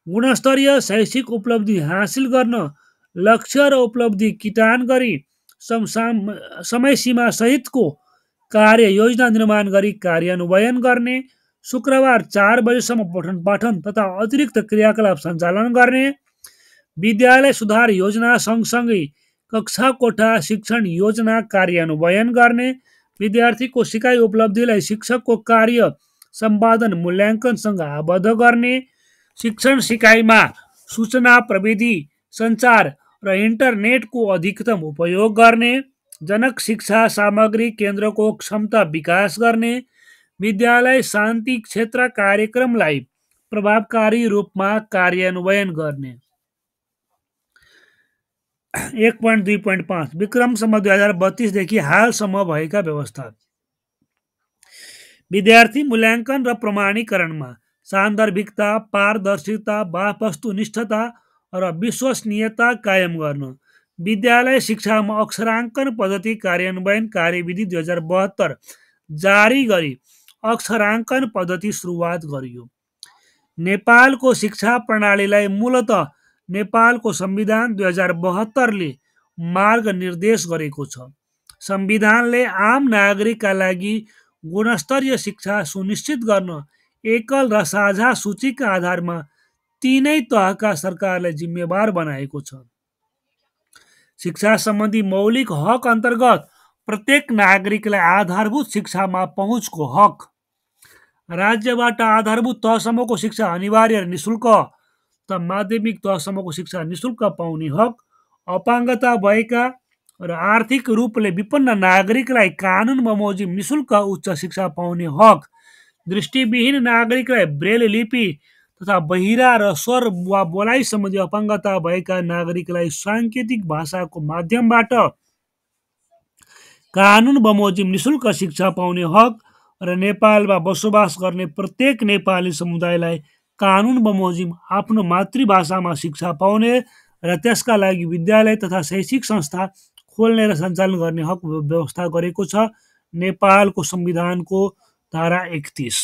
गुणस्तरीय शैक्षिक उपलब्धि हासिल गर्न लक्ष्य र उपलब्धि किटान गरी समय सीमा सहितको कार्य योजना निर्माण गरी कार्यान्वयन गर्ने, शुक्रबार 4 बजेसम्म पठन पाठन तथा अतिरिक्त क्रियाकलाप सञ्चालन गर्ने, विद्यालय सुधार योजना सँगसँगै कक्षा कोठा शिक्षण योजना कार्यान्वयन गर्ने, विद्यार्थीको सिकाइ उपलब्धिलाई शिक्षकको कार्य सम्पादन मूल्याङ्कनसँग आबद्ध गर्ने, शिक्षण सिकाइमा सूचना प्रविधि सञ्चार र इन्टरनेटको अधिकतम उपयोग गर्ने, जनक शिक्षा सामग्री केन्द्रको क्षमता विकास गर्ने, विद्यालय शान्ति क्षेत्र कार्यक्रमलाई प्रभावकारी रूपमा कार्यान्वयन गर्ने। 1.2.5 विक्रमसम्म 2032देखि हालसम्म भएका व्यवस्था। विद्यार्थी मूल्याङ्कन र प्रमाणीकरणमा सान्दर्भिकता, पारदर्शिता, वस्तुनिष्ठता र विश्वसनीयता कायम गर्न। विद्यालय शिक्षामा अक्षराङ्कन पद्धति कार्यान्वयन कार्यविधि 2072 जारी गरी अक्षराङ्कन पद्धति सुरुवात गरियो। नेपालको शिक्षा प्रणालीलाई मूलतः नेपालको संविधान 2072ले मार्गनिर्देश गरेको छ। संविधानले आम नागरिकका लागि गुणस्तरीय शिक्षा सुनिश्चित गर्न एकल र साझा सूचीका आधारमा तीनै तहका सरकारलाई जिम्मेवार बनाएको छ। शिक्षा सम्बन्धी मौलिक हक अन्तर्गत प्रत्येक नागरिकलाई आधारभूत शिक्षामा पहुँचको हक, राज्यबाट आधारभूत तहसम्मको शिक्षा अनिवार्य र निशुल्क त माध्यमिक तहसम्मको शिक्षा निशुल्क पाउने हक, अपाङ्गता भएका र आर्थिक रूपले विपन्न नागरिकलाई कानुन बमोजिम निशुल्क उच्च शिक्षा पाउने हक, दृष्टिविहीन नागरिकलाई ब्रेल लिपि तथा बहिरा र स्वर वा बोलाइ सम्बन्धी अपाङ्गता भएका नागरिकलाई साङ्केतिक भाषाको माध्यमबाट कानुन बमोजिम निशुल्क शिक्षा पाउने हक र नेपालमा बसोबास गर्ने प्रत्येक नेपाली समुदायलाई कानुन बमोजिम आफ्नो मातृभाषामा शिक्षा पाउने र त्यसका लागि विद्यालय तथा शैक्षिक संस्था खोल्ने र सञ्चालन गर्ने हक व्यवस्था गरेको छ। नेपालको संविधानको धारा 31।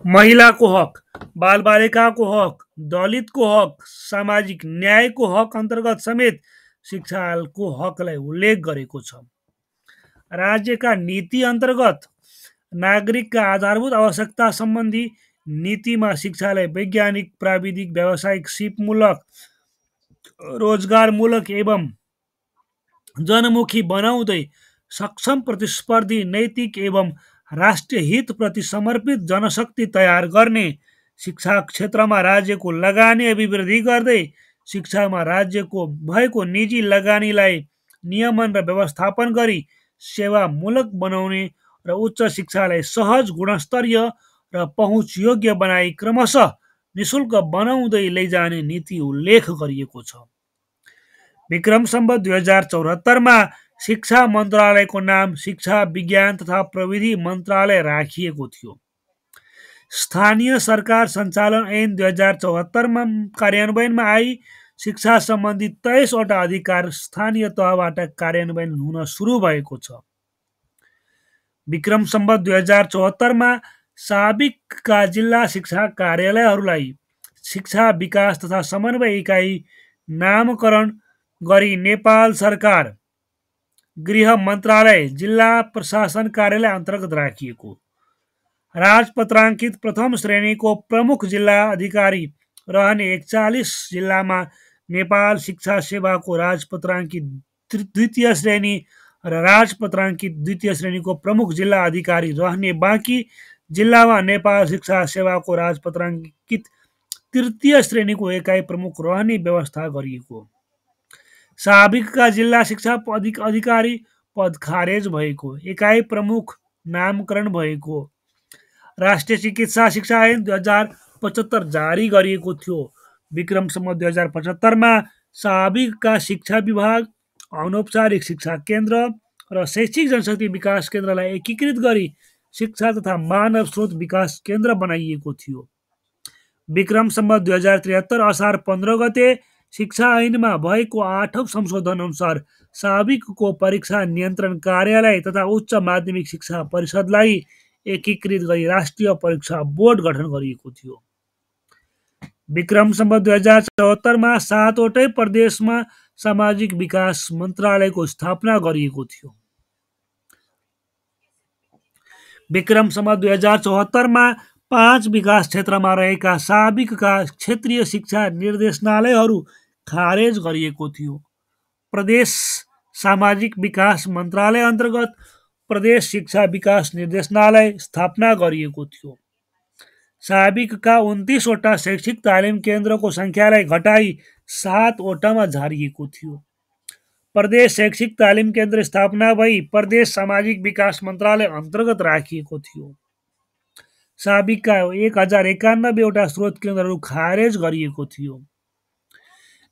महिलाको हक, बालबालिकाको हक, दलितको हक, सामाजिक न्यायको हक अन्तर्गत समेत शिक्षाको हकलाई उल्लेख गरेको छ। राज्यका नीति अन्तर्गत नागरिकका आधारभूत आवश्यकता सम्बन्धी नीतिमा शिक्षालाई वैज्ञानिक, प्राविधिक, व्यावसायिक, सिपमूलक, रोजगारमूलक एवं जनमुखी बनाउँदै सक्षम, प्रतिस्पर्धी, नैतिक एवं राष्ट्रिय हितप्रति समर्पित जनशक्ति तयार गर्ने, शिक्षा क्षेत्रमा राज्यको लगानी अभिवृद्धि गर्दै शिक्षामा राज्यको भएको निजी लगानीलाई नियमन र व्यवस्थापन गरी सेवामूलक बनाउने र उच्च शिक्षालाई सहज, गुणस्तरीय र पहुँच योग्य बनाई क्रमशः निशुल्क बनाउँदै लैजाने नीति उल्लेख गरिएको छ। विक्रम सम्वत 2074मा शिक्षा मन्त्रालयको नाम शिक्षा विज्ञान तथा प्रविधि मन्त्रालय राखिएको थियो। स्थानीय सरकार सञ्चालन ऐन 2074मा कार्यान्वयनमा आई शिक्षा सम्बन्धी 23वटा अधिकार स्थानीय तहबाट कार्यान्वयन हुन सुरु भएको छ। विक्रम सम्वत 2074मा साबिकका जिल्ला शिक्षा कार्यालयहरूलाई शिक्षा विकास तथा समन्वय इकाइ नामकरण गरी नेपाल सरकार गृह मन्त्रालय जिल्ला प्रशासन कार्यालय अन्तर्गत राखिएको। राजपत्राङ्कित प्रथम श्रेणीको प्रमुख जिल्ला अधिकारी रहने 41 जिल्लामा नेपाल शिक्षा सेवाको राजपत्राङ्कित द्वितीय श्रेणी र राजपत्राङ्कित द्वितीय श्रेणीको प्रमुख जिल्ला अधिकारी रहने बाँकी जिल्लामा नेपाल शिक्षा सेवाको राजपत्राङ्कित तृतीय श्रेणीको एकाइ प्रमुख रहने व्यवस्था गरिएको। साबिकका जिल्ला शिक्षा अधिकारी पद खारेज भएको, एकाइ प्रमुख नामकरण भएको। राष्ट्रिय चिकित्सा शिक्षा ऐन 2075 जारी गरिएको थियो। विक्रम सम्वत 2075मा साबिकका शिक्षा विभाग, अनौपचारिक शिक्षा केन्द्र र शैक्षिक जनशक्ति विकास केन्द्रलाई एकीकृत गरी शिक्षा तथा मानव स्रोत विकास केन्द्र बनाइएको थियो। विक्रम सम्वत 2073 असार 15 गते शिक्षा ऐनमा भएको 8औं संशोधन अनुसार साबिकको परीक्षा नियन्त्रण कार्यालय तथा उच्च माध्यमिक शिक्षा परिषदलाई एकीकृत गरी राष्ट्रिय परीक्षा बोर्ड गठन गरिएको थियो। विक्रम सम्वत 2074मा 7वटै प्रदेशमा सामाजिक विकास मन्त्रालयको स्थापना गरिएको थियो। विक्रम सम्वत 2074मा 5 विकास क्षेत्रमा रहेका साबिकका क्षेत्रीय शिक्षा निर्देशनालयहरू खारेज गरिएको थियो। प्रदेश सामाजिक विकास मन्त्रालय अन्तर्गत प्रदेश शिक्षा विकास निर्देशनालय स्थापना गरिएको थियो। साबिकका 29वटा शैक्षिक तालिम केन्द्रको सङ्ख्यालाई घटाई 7वटामा झारिएको थियो। प्रदेश शैक्षिक तालिम केन्द्र स्थापना भई प्रदेश सामाजिक विकास मन्त्रालय अन्तर्गत राखिएको थियो। साबिकका 1091वटा स्रोत केन्द्रहरू खारेज गरिएको थियो।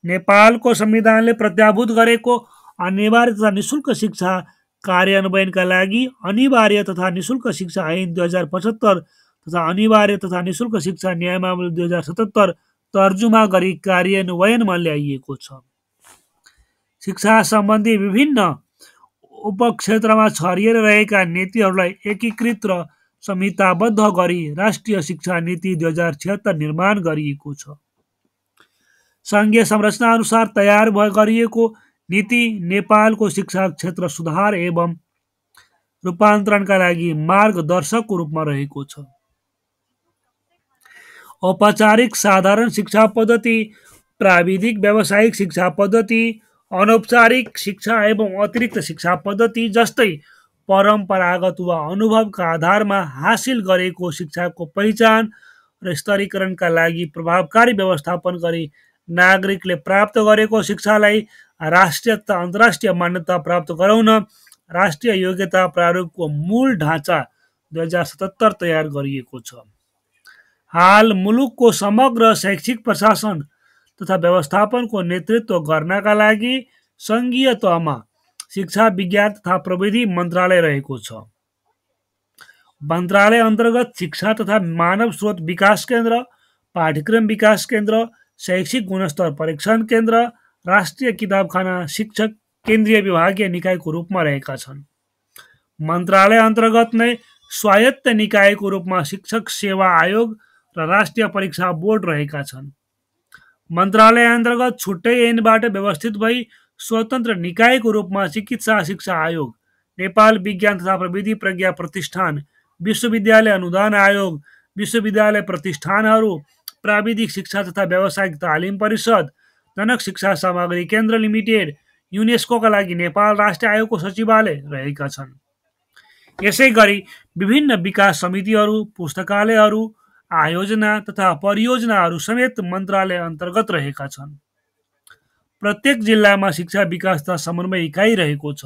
नेपालको संविधानले प्रत्याभूत गरेको अनिवार्य तथा निशुल्क शिक्षा कार्यान्वयनका लागि अनिवार्य तथा निशुल्क शिक्षा ऐन 2075 तथा अनिवार्य तथा निशुल्क शिक्षा नियमावली 2077 तर्जुमा गरी कार्यान्वयनमा ल्याइएको छ। शिक्षा सम्बन्धी विभिन्न उपक्षेत्रमा छरिएर रहेका नीतिहरूलाई एकीकृत र संहिताबद्ध गरी राष्ट्रिय शिक्षा नीति 2076 निर्माण गरिएको छ। सङ्घीय संरचना अनुसार तयार गरिएको नीति नेपालको शिक्षा क्षेत्र सुधार एवं रूपान्तरणका लागि मार्गदर्शकको रूपमा रहेको छ। औपचारिक साधारण शिक्षा पद्धति, प्राविधिक व्यावसायिक शिक्षा पद्धति, अनौपचारिक शिक्षा एवं अतिरिक्त शिक्षा पद्धति जस्तै परम्परागत वा अनुभवका आधारमा हासिल गरेको शिक्षाको पहिचान र स्तरीकरणका लागि प्रभावकारी व्यवस्थापन गरी नागरिकले प्राप्त गरेको शिक्षालाई राष्ट्रिय तथा अन्तर्राष्ट्रिय मान्यता प्राप्त गराउन राष्ट्रिय योग्यता प्रारूपको मूल ढाँचा 2077 तयार गरिएको छ। हाल मुलुकको समग्र शैक्षिक प्रशासन तथा व्यवस्थापनको नेतृत्व गर्नका लागि सङ्घीय तहमा शिक्षा विज्ञान तथा प्रविधि मन्त्रालय रहेको छ। मन्त्रालय अन्तर्गत शिक्षा तथा मानव स्रोत विकास केन्द्र, पाठ्यक्रम विकास केन्द्र, शैक्षिक गुणस्तर परीक्षण केन्द्र, राष्ट्रिय किताबखाना शिक्षक केन्द्रीय विभागीय निकायको रूपमा रहेका छन्। मन्त्रालय अन्तर्गत नै स्वायत्त निकायको रूपमा शिक्षक सेवा आयोग र राष्ट्रिय परीक्षा बोर्ड रहेका छन्। मन्त्रालय अन्तर्गत छुट्टै ऐनबाट व्यवस्थित भई स्वतन्त्र निकायको रूपमा चिकित्सा शिक्षा आयोग, नेपाल विज्ञान तथा प्रविधि प्रज्ञा प्रतिष्ठान, विश्वविद्यालय अनुदान आयोग, विश्वविद्यालय प्रतिष्ठानहरू, प्राविधिक शिक्षा तथा व्यावसायिक तालिम परिषद, जनक शिक्षा सामग्री केन्द्र लिमिटेड, युनेस्कोका लागि नेपाल राष्ट्रिय आयोगको सचिवालय रहेका छन्। यसै गरी विभिन्न विकास समितिहरू, पुस्तकालयहरू, आयोजना तथा परियोजनाहरू समेत मन्त्रालय अन्तर्गत रहेका छन्। प्रत्येक जिल्लामा शिक्षा विकास तथा समन्वय इकाइ रहेको छ।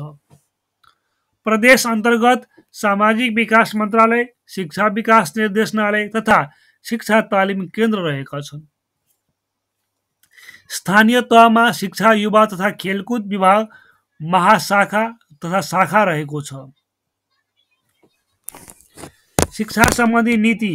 प्रदेश अन्तर्गत सामाजिक विकास मन्त्रालय, शिक्षा विकास निर्देशनालय तथा शिक्षा तालिम केन्द्र रहेका छन्। स्थानीय तहमा शिक्षा, युवा तथा खेलकुद विभाग, महाशाखा तथा शाखा रहेको छ। शिक्षा सम्बन्धी नीति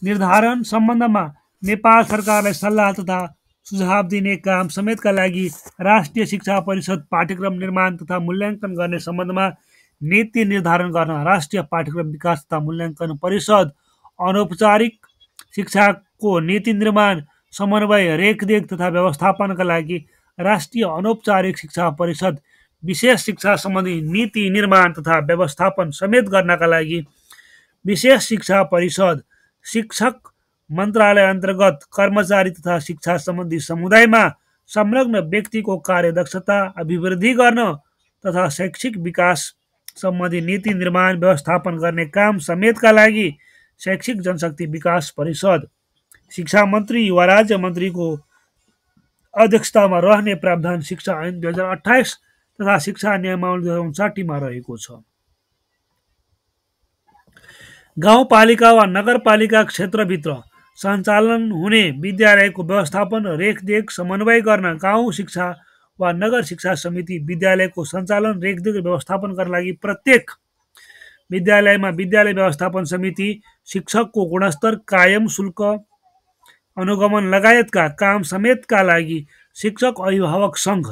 निर्धारण सम्बन्धमा नेपाल सरकारलाई सल्लाह तथा सुझाव दिने काम समेतका लागि राष्ट्रिय शिक्षा परिषद पाठ्यक्रम निर्माण तथा मूल्याङ्कन गर्ने सम्बन्धमा नीति निर्धारण गर्न राष्ट्रिय पाठ्यक्रम विकास तथा मूल्याङ्कन परिषद, अनौपचारिक शिक्षाको नीति निर्माण, समन्वय, रेखदेख तथा व्यवस्थापनका लागि राष्ट्रिय अनौपचारिक शिक्षा परिषद, विशेष शिक्षा सम्बन्धी नीति निर्माण तथा व्यवस्थापन समेत गर्नका लागि विशेष शिक्षा परिषद, शिक्षक मन्त्रालय अन्तर्गत कर्मचारी तथा शिक्षा सम्बन्धी समुदायमा संलग्न व्यक्तिको कार्यदक्षता अभिवृद्धि गर्न तथा शैक्षिक विकास सम्बन्धी नीति निर्माण व्यवस्थापन गर्ने काम समेतका लागि शैक्षिक जनशक्ति विकास परिषद, शिक्षा मन्त्री युवा राज्य मन्त्रीको अध्यक्षतामा रहने प्रावधान शिक्षा ऐन 2028 तथा शिक्षा नियमावली 2059 रहेको छ। गाउँपालिका वा नगरपालिका क्षेत्रभित्र सञ्चालन हुने विद्यालयको व्यवस्थापन र रेखदेख समन्वय गर्न गाउँ शिक्षा वा नगर शिक्षा समिति विद्यालयको सञ्चालन, रेखदेख र व्यवस्थापन गर्न लागि प्रत्येक विद्यालयमा विद्यालय व्यवस्थापन समिति, शिक्षकको गुणस्तर, कायम शुल्क अनुगमन लगायतका काम समेतका लागि शिक्षक अभिभावक सङ्घ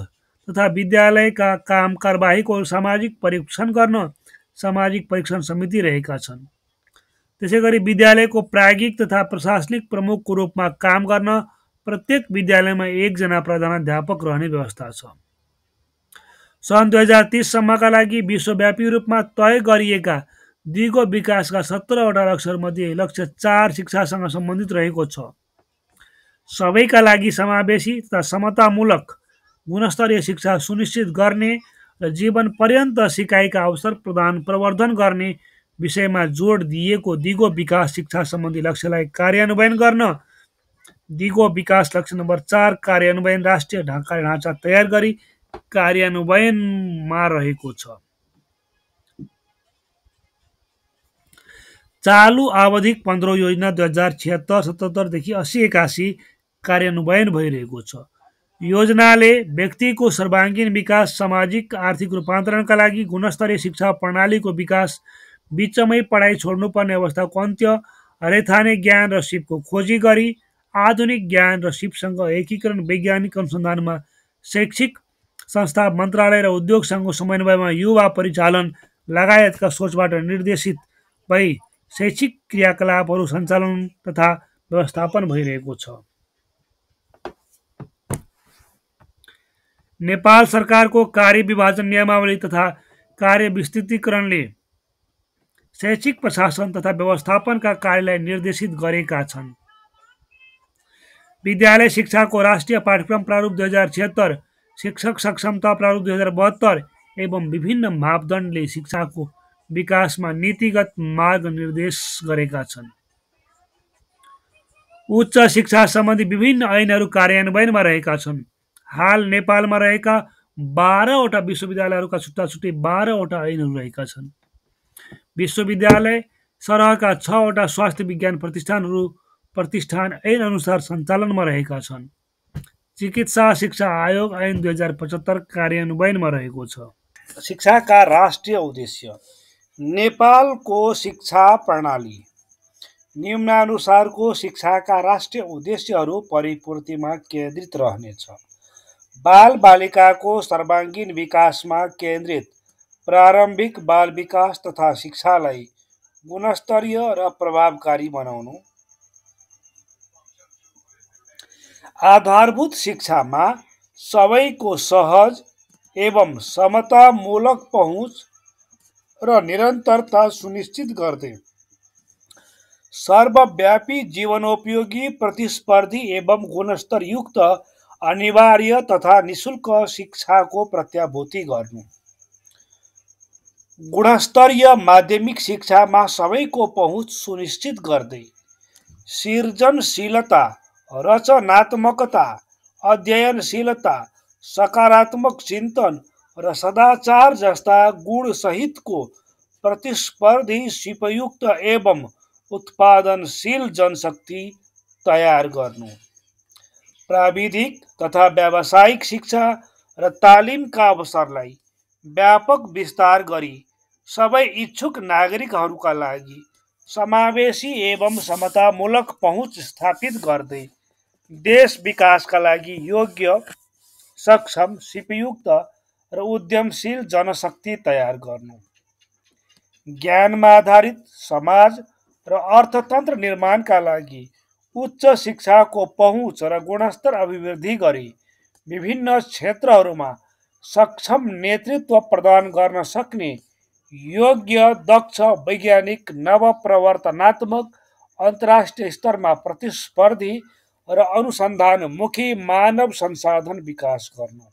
तथा विद्यालयका काम कारबाहीको सामाजिक परीक्षण गर्न सामाजिक परीक्षण समिति रहेका छन्। त्यसैगरी विद्यालयको प्राज्ञिक तथा प्रशासनिक प्रमुखको रूपमा काम गर्न प्रत्येक विद्यालयमा एकजना प्रधानाध्यापक रहने व्यवस्था छ। सन् 2030 सम्मका लागि विश्वव्यापी रूपमा तय गरिएका दिगो विकासका 17वटा लक्ष्यहरूमध्ये लक्ष्य 4 शिक्षासँग सम्बन्धित रहेको छ। सबैका लागि समावेशी तथा समतामूलक गुणस्तरीय शिक्षा सुनिश्चित गर्ने र जीवन पर्यन्त सिकाइका अवसर प्रवर्धन गर्ने विषयमा जोड दिएको दिगो विकास शिक्षा सम्बन्धी लक्ष्यलाई कार्यान्वयन गर्न दिगो विकास लक्ष्य नम्बर 4 कार्यान्वयन राष्ट्रिय ढाँचा तयार गरी कार्यान्वयनमा रहेको छ। चालु आवधिक 15 योजना 2076-77 देखि 80-81 कार्यान्वयन भइरहेको छ। योजनाले व्यक्तिको सर्वाङ्गीण विकास, सामाजिक आर्थिक रूपान्तरणका लागि गुणस्तरीय शिक्षा प्रणालीको विकास, बिचमै पढाइ छोड्नुपर्ने अवस्थाको अन्त्य, हरेथाने ज्ञान र सिपको खोजी गरी आधुनिक ज्ञान र सिपसँग एकीकरण, वैज्ञानिक अनुसन्धानमा शैक्षिक संस्था, मन्त्रालय र उद्योगसँग समन्वयमा युवा परिचालन लगायतका सोचबाट निर्देशित भई शैक्षिक क्रियाकलापहरू सञ्चालन तथा व्यवस्थापन भइरहेको छ। नेपाल सरकारको कार्य विभाजन नियमावली तथा कार्य विस्तृतीकरणले शैक्षिक प्रशासन तथा व्यवस्थापनका कार्यलाई निर्देशित गरेका छन्। विद्यालय शिक्षाको राष्ट्रिय पाठ्यक्रम प्रारूप 2076, शिक्षक सक्षमता प्रारूप 2072 एवं विभिन्न मापदण्डले शिक्षाको विकासमा नीतिगत मार्गनिर्देश गरेका छन्। उच्च शिक्षा सम्बन्धी विभिन्न ऐनहरू कार्यान्वयनमा रहेका छन्। हाल नेपालमा रहेका 12वटा विश्वविद्यालयहरूका छुट्टा छुट्टै 12वटा ऐनहरू रहेका छन्। विश्वविद्यालय सरहका 6वटा स्वास्थ्य विज्ञान प्रतिष्ठान ऐन अनुसार सञ्चालनमा रहेका छन्। चिकित्सा शिक्षा आयोग ऐन 2075 कार्यान्वयनमा रहेको छ। शिक्षाका राष्ट्रिय उद्देश्य। नेपालको शिक्षा प्रणाली निम्नानुसारको शिक्षाका राष्ट्रिय उद्देश्यहरू परिपूर्तिमा केन्द्रित रहनेछ। बाल बालिकाको सर्वाङ्गीण विकासमा केन्द्रित प्रारम्भिक बाल विकास तथा शिक्षालाई गुणस्तरीय र प्रभावकारी बनाउनु। आधारभूत शिक्षामा सबैको सहज एवं समतामूलक पहुँच र निरन्तरता सुनिश्चित गर्दै सर्वव्यापी जीवनोपयोगी प्रतिस्पर्धी एवं गुणस्तरयुक्त अनिवार्य तथा निशुल्क शिक्षाको प्रत्याभूति गर्नु। गुणस्तरीय माध्यमिक शिक्षामा सबैको पहुँच सुनिश्चित गर्दै सृजनशीलता, रचनात्मकता, अध्ययनशीलता, सकारात्मक चिन्तन र सदाचार जस्ता गुणसहितको प्रतिस्पर्धी सिपयुक्त एवं उत्पादनशील जनशक्ति तयार गर्नु। प्राविधिक तथा व्यावसायिक शिक्षा र तालिमका अवसरलाई व्यापक विस्तार गरी सबै इच्छुक नागरिकहरूका लागि समावेशी एवं समतामूलक पहुँच स्थापित गर्दै देश विकासका लागि योग्य, सक्षम, सिपयुक्त र उद्यमशील जनशक्ति तयार गर्नु। ज्ञानमा आधारित समाज र अर्थतन्त्र निर्माणका लागि उच्च शिक्षाको पहुँच र गुणस्तर अभिवृद्धि गरी विभिन्न क्षेत्रहरूमा सक्षम नेतृत्व प्रदान गर्न सक्ने योग्य, दक्ष, वैज्ञानिक, नवप्रवर्तनात्मक, अन्तर्राष्ट्रिय स्तरमा प्रतिस्पर्धी र अनुसन्धानमुखी मानव संसाधन विकास गर्नु।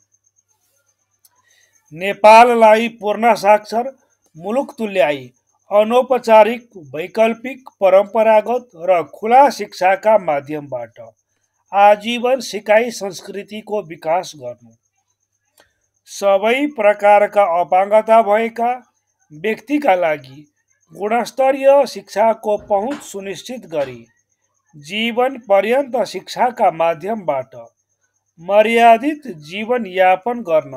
नेपाललाई पूर्ण साक्षर मुलुक तुल्याई अनौपचारिक, वैकल्पिक, परम्परागत र खुला शिक्षाका माध्यमबाट आजीवन सिकाइ संस्कृतिको विकास गर्नु। सबै प्रकारका अपाङ्गता भएका व्यक्तिका लागि गुणस्तरीय शिक्षाको पहुँच सुनिश्चित गरी जीवन पर्यन्त शिक्षाका माध्यमबाट मर्यादित जीवन यापन गर्न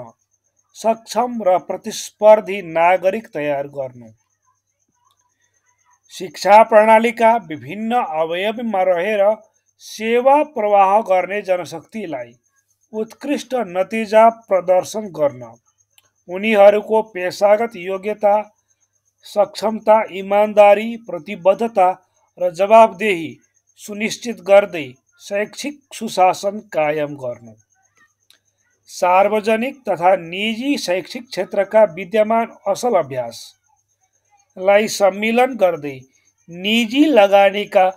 सक्षम र प्रतिस्पर्धी नागरिक तयार गर्नु। शिक्षा प्रणालीका विभिन्न अवयवमा रहेर सेवा प्रवाह गर्ने जनशक्तिलाई उत्कृष्ट नतिजा प्रदर्शन गर्न उनीहरूको पेशागत योग्यता, सक्षमता, इमानदारी, प्रतिबद्धता र जवाबदेही सुनिश्चित गर्दै शैक्षिक सुशासन कायम गर्नु। सार्वजनिक तथा निजी शैक्षिक क्षेत्रका विद्यमान असल अभ्यासलाई सम्मिलन गर्दै निजी लगानीका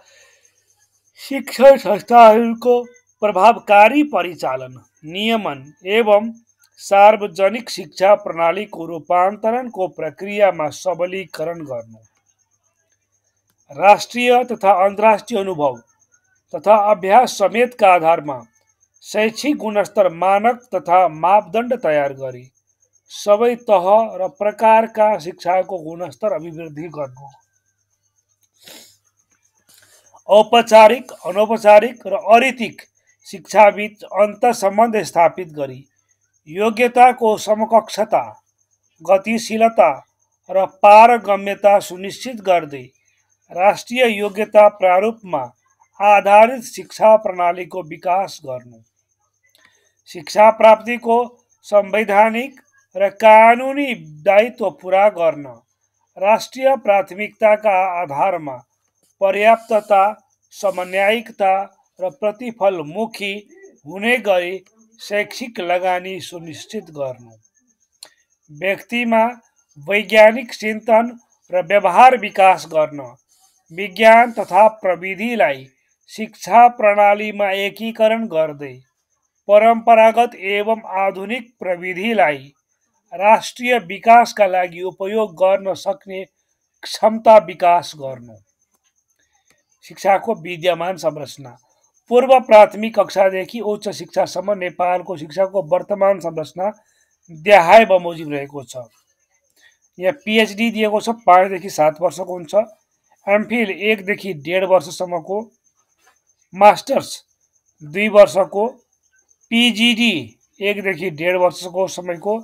शिक्षण संस्थाहरूको प्रभावकारी परिचालन, नियमन एवं सार्वजनिक शिक्षा प्रणालीको रूपान्तरणको प्रक्रियामा सबलीकरण गर्नु, राष्ट्रिय तथा अन्तर्राष्ट्रिय अनुभव तथा अभ्यास समेतका आधारमा शैक्षिक गुणस्तर मानक तथा मापदण्ड तयार गरी सबै तह र प्रकारका शिक्षाको गुणस्तर अभिवृद्धि गर्नु, औपचारिक, अनौपचारिक र अनैतिक शिक्षाबीच अन्तर्सम्बन्ध स्थापित गरी योग्यताको समकक्षता, गतिशीलता र पारगम्यता सुनिश्चित गर्दै राष्ट्रिय योग्यता प्रारूपमा आधारित शिक्षा प्रणालीको विकास गर्नु, शिक्षा प्राप्तिको संवैधानिक र कानुनी दायित्व पूरा गर्न राष्ट्रिय प्राथमिकताका आधारमा पर्याप्तता, समन्यायिकता र प्रतिफलमुखी हुने गरी शैक्षिक लगानी सुनिश्चित गर्नु, व्यक्तिमा वैज्ञानिक चिन्तन र व्यवहार विकास गर्न विज्ञान तथा प्रविधिलाई शिक्षा प्रणालीमा एकीकरण गर्दै परम्परागत एवं आधुनिक प्रविधिलाई राष्ट्रिय विकासका लागि उपयोग गर्न सक्ने क्षमता विकास गर्नु, शिक्षाको विद्यमान संरचना पूर्व प्राथमिक कक्षादेखि उच्च शिक्षासम्म नेपालको शिक्षाको वर्तमान संरचना देखाए बमोजिम रहेको छ। यहाँ पिएचडी दिएको छ 5 देखि 7 वर्षको हुन्छ, एमफिल 1 देखि 1.5 वर्षसम्मको, मास्टर्स 2 वर्षको, पिजिडी 1 देखि 1.5 वर्षको समयको,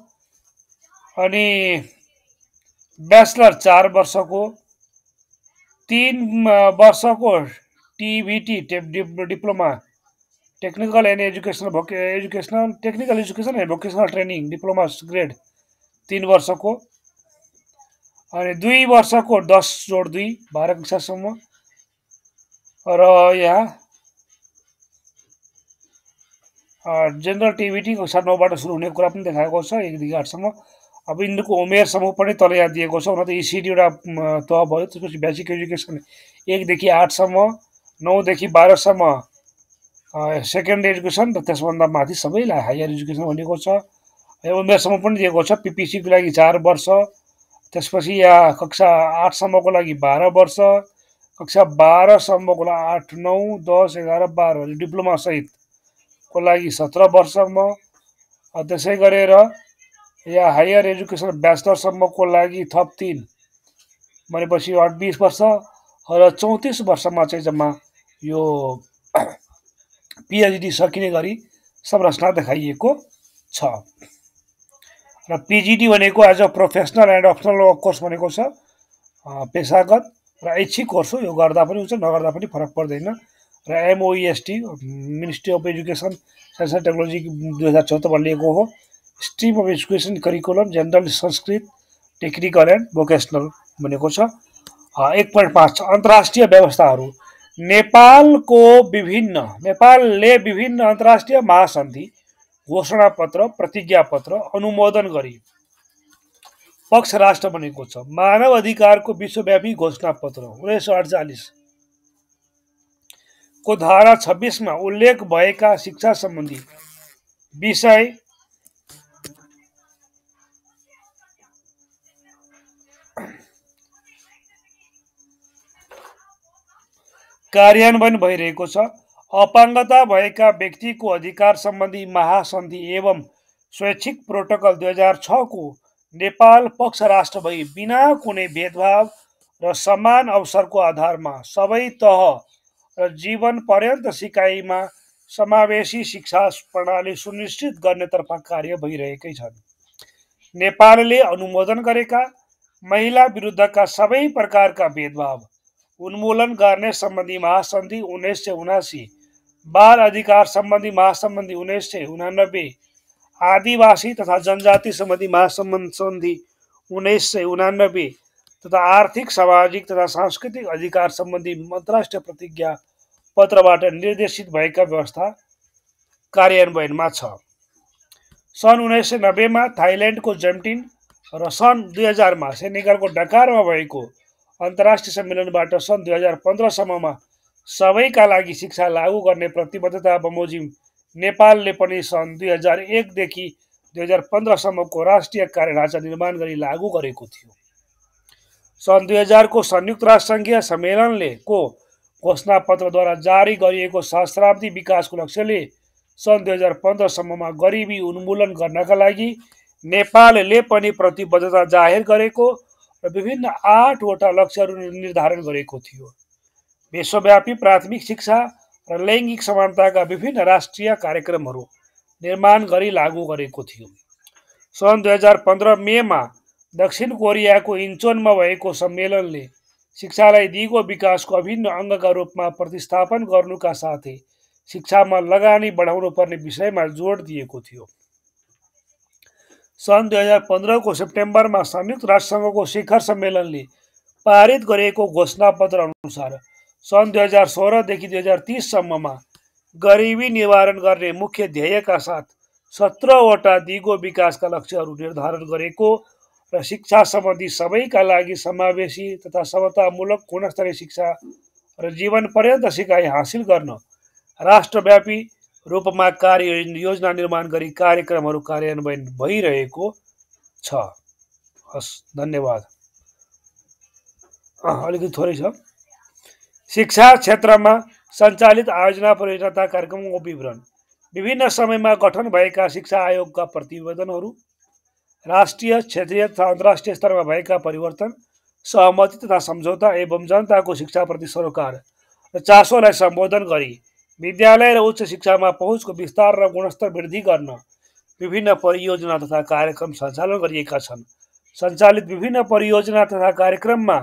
अनि ब्याचलर 4 वर्षको, 3 वर्षको TVET diploma technical and educational technical education and vocational training diploma grade 3 वर्षको, अनि 2 वर्षको 10 जोड 2 12 कक्षासम्म, र यहाँ जेनरल टिभिटी कक्षा 9बाट सुरु हुने कुरा पनि देखाएको छ 1 देखि 8 सम्म। अब यिनीहरूको उमेर समूह पनि तल यहाँ दिएको छ, हुन त इसिडी एउटा तह भयो, त्यसपछि बेसिक एजुकेसन 1 देखि 8 सम्म, 9 देखि 12 सम्म सेकेन्ड एजुकेसन र त्यसभन्दा माथि सबैलाई हायर एजुकेसन भनेको छ। उमेर समूह पनि दिएको छ, पिपिसीको लागि 4 वर्ष, त्यसपछि यहाँ कक्षा 8 सम्मको लागि 12 वर्ष, कक्षा 12 सम्मको लागि 8, 9, 10, 11, 12 डिप्लोमा सहित को लागि 17 वर्षसम्म, त्यसै गरेर यहाँ हायर एजुकेसन ब्याचलरसम्मको लागि थप 3 भनेपछि 20 वर्ष र 34 वर्षमा चाहिँ जम्मा यो पिएचडी सकिने गरी संरचना देखाइएको छ। र पिजिडी भनेको as a professional and optional course भनेको छ, पेसागत र ऐच्छिक कोर्स हो, यो गर्दा पनि हुन्छ नगर्दा पनि फरक पर्दैन। र MOEST ministry of education science and technology 2074मा लिएको हो। Stream of education curriculum general Sanskrit technical and vocational भनेको छ। 1.5 अन्तर्राष्ट्रिय व्यवस्थाहरू नेपालले विभिन्न अन्तर्राष्ट्रिय महासन्धि, घोषणापत्र, प्रतिज्ञापत्र अनुमोदन गरी पक्ष राष्ट्र बनेको छ। मानव अधिकारको विश्वव्यापी घोषणापत्र 1948 को धारा 26 मा उल्लेख भएका शिक्षा सम्बन्धी विषय कार्यान्वयन भइरहेको छ। अपाङ्गता भएका व्यक्तिको अधिकार सम्बन्धी महासन्धि एवं स्वैच्छिक प्रोटोकल 2006 को नेपाल पक्ष राष्ट्र भई बिना कुनै भेदभाव र समान अवसरको आधारमा सबै तह र जीवन पर्यन्त सिकाइमा समावेशी शिक्षा प्रणाली सुनिश्चित गर्नेतर्फ कार्य भइरहेकै छन्। नेपालले अनुमोदन गरेका महिला विरुद्धका सबै प्रकारका भेदभाव उन्मूलन गर्ने सम्बन्धी महासन्धि 1979, बाल अधिकार सम्बन्धी महासन्धि 1989, आदिवासी तथा जनजाति सम्बन्धी महासन्धि 1989 तथा आर्थिक, सामाजिक तथा सांस्कृतिक अधिकार सम्बन्धी अन्तर्राष्ट्रिय प्रतिज्ञा पत्रबाट निर्देशित भएका व्यवस्था कार्यान्वयनमा छ। सन् 1990 मा थाइल्यान्डको जम्टिन र सन् 2000 मा सेनेगलको डकारमा भएको अन्तर्राष्ट्रिय सम्मेलनबाट सन् 2015 सम्ममा सबैका लागि शिक्षा लागू गर्ने प्रतिबद्धता बमोजिम नेपालले पनि सन् 2001 देखि 2015 सम्मको राष्ट्रिय कार्यढाँचा निर्माण गरी लागू गरेको थियो। सन् 2000 को संयुक्त राष्ट्रसङ्घीय सम्मेलनले को घोषणापत्रद्वारा जारी गरिएको सहस्राब्दी विकासको लक्ष्यले सन् 2015 सम्ममा गरिबी उन्मूलन गर्नका लागि नेपालले पनि प्रतिबद्धता जाहेर गरेको र विभिन्न 8वटा लक्ष्यहरू निर्धारण गरेको थियो। विश्वव्यापी प्राथमिक शिक्षा र लैङ्गिक समानताका विभिन्न राष्ट्रिय कार्यक्रमहरू निर्माण गरी लागू गरेको थियो। सन् 2015 मेमा दक्षिण कोरियाको इन्चोनमा भएको सम्मेलनले शिक्षालाई दिगो विकासको अभिन्न अङ्गका रूपमा प्रतिस्थापन गर्नुका साथै शिक्षामा लगानी बढाउनु पर्ने विषयमा जोड दिएको थियो। सन् 2015 को सेप्टेम्बरमा संयुक्त राष्ट्रसङ्घको शिखर सम्मेलनले पारित गरेको घोषणापत्र अनुसार सन् 2016 देखि 2030 सम्ममा गरिबी निवारण गर्ने मुख्य ध्येयका साथ 17वटा दिगो विकासका लक्ष्यहरू निर्धारण गरेको र शिक्षा सम्बन्धी सबैका लागि समावेशी तथा समतामूलक गुणस्तरीय शिक्षा र जीवन पर्यन्त सिकाइ हासिल गर्न राष्ट्रव्यापी रूपमा कार्य योजना निर्माण गरी कार्यक्रमहरू कार्यान्वयन भइरहेको छ। हस्, धन्यवाद। अलिकति थोरै छ। शिक्षा क्षेत्रमा सञ्चालित आयोजना परियोजना कार्यक्रमको विवरण, विभिन्न समयमा गठन भएका शिक्षा आयोगका प्रतिवेदनहरू, राष्ट्रिय, क्षेत्रीय तथा अन्तर्राष्ट्रिय स्तरमा भएका परिवर्तन, सहमति तथा सम्झौता एवं जनताको शिक्षाप्रति सरोकार र चासोलाई सम्बोधन गरी विद्यालय र उच्च शिक्षामा पहुँचको विस्तार र गुणस्तर वृद्धि गर्न विभिन्न परियोजना तथा कार्यक्रम सञ्चालन गरिएका छन्। सञ्चालित विभिन्न परियोजना तथा कार्यक्रममा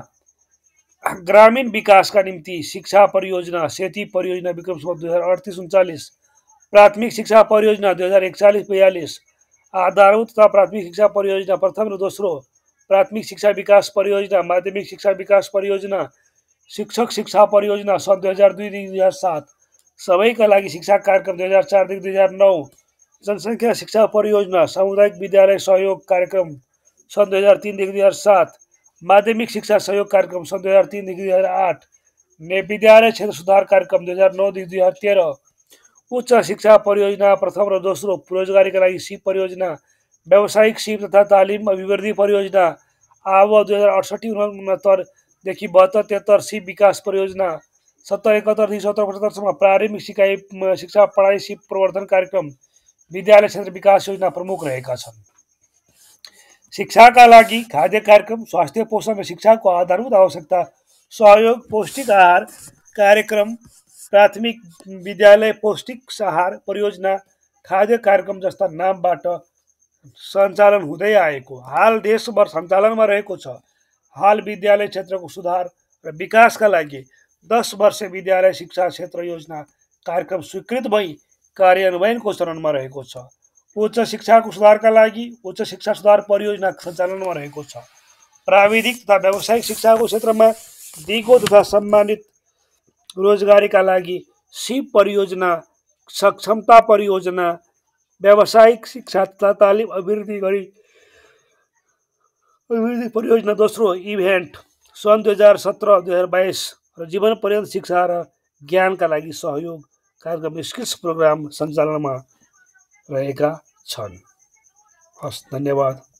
ग्रामीण विकासका निम्ति शिक्षा परियोजना सेती परियोजना विक्रम सम्वत 2038-39, प्राथमिक शिक्षा परियोजना 2041-42, आधारभूत तथा प्राथमिक शिक्षा परियोजना प्रथम र दोस्रो, प्राथमिक शिक्षा विकास परियोजना, माध्यमिक शिक्षा विकास परियोजना, शिक्षक शिक्षा परियोजना सन् 2002देखि 2007, सबैका लागि शिक्षा कार्यक्रम 2004देखि 2009, जनसङ्ख्या शिक्षा परियोजना, सामुदायिक विद्यालय सहयोग कार्यक्रम सन् 2003देखि 2007, माध्यमिक शिक्षा सहयोग कार्यक्रम सन् 2003देखि 2008, विद्यालय क्षेत्र सुधार कार्यक्रम 2009देखि 2013, उच्च शिक्षा परियोजना प्रथम र दोस्रो, रोजगारीका लागि सिप परियोजना, व्यावसायिक सिप तथा तालिम अभिवृद्धि परियोजना, आव 2068-69 देखि 72-73 सिप विकास परियोजना, 70-71 देखि 70-75 सम्म प्रारम्भिक शिक्षा पढाइ सिप प्रवर्धन कार्यक्रम, विद्यालय क्षेत्र विकास योजना प्रमुख रहेका छन्। शिक्षाका लागि खाद्य कार्यक्रम, स्वास्थ्य पोषण र शिक्षाको आधारभूत आवश्यकता सहयोग, पौष्टिक आहार कार्यक्रम, प्राथमिक विद्यालय पौष्टिक आहार परियोजना, खाद्य कार्यक्रम जस्ता नामबाट सञ्चालन हुँदै आएको हाल देशभर सञ्चालनमा रहेको छ। हाल विद्यालय क्षेत्रको सुधार र विकासका लागि 10 वर्ष विद्यालय शिक्षा क्षेत्र योजना कार्यक्रम स्वीकृत भई कार्यान्वयनको चरणमा रहेको छ। उच्च शिक्षाको सुधारका लागि उच्च शिक्षा सुधार परियोजना सञ्चालनमा रहेको छ। प्राविधिक तथा व्यावसायिक शिक्षाको क्षेत्रमा दिगो तथा सम्मानित रोजगारीका लागि सिप परियोजना, सक्षमता परियोजना, व्यावसायिक शिक्षा तथा तालिम अभिवृद्धि परियोजना दोस्रो इभेन्ट सन् 2017-2022 र जीवन पर्यन्त शिक्षा र ज्ञानका लागि सहयोग कार्यक्रम स्किल्स प्रोग्राम सञ्चालनमा रहेका छन्। हस्, धन्यवाद।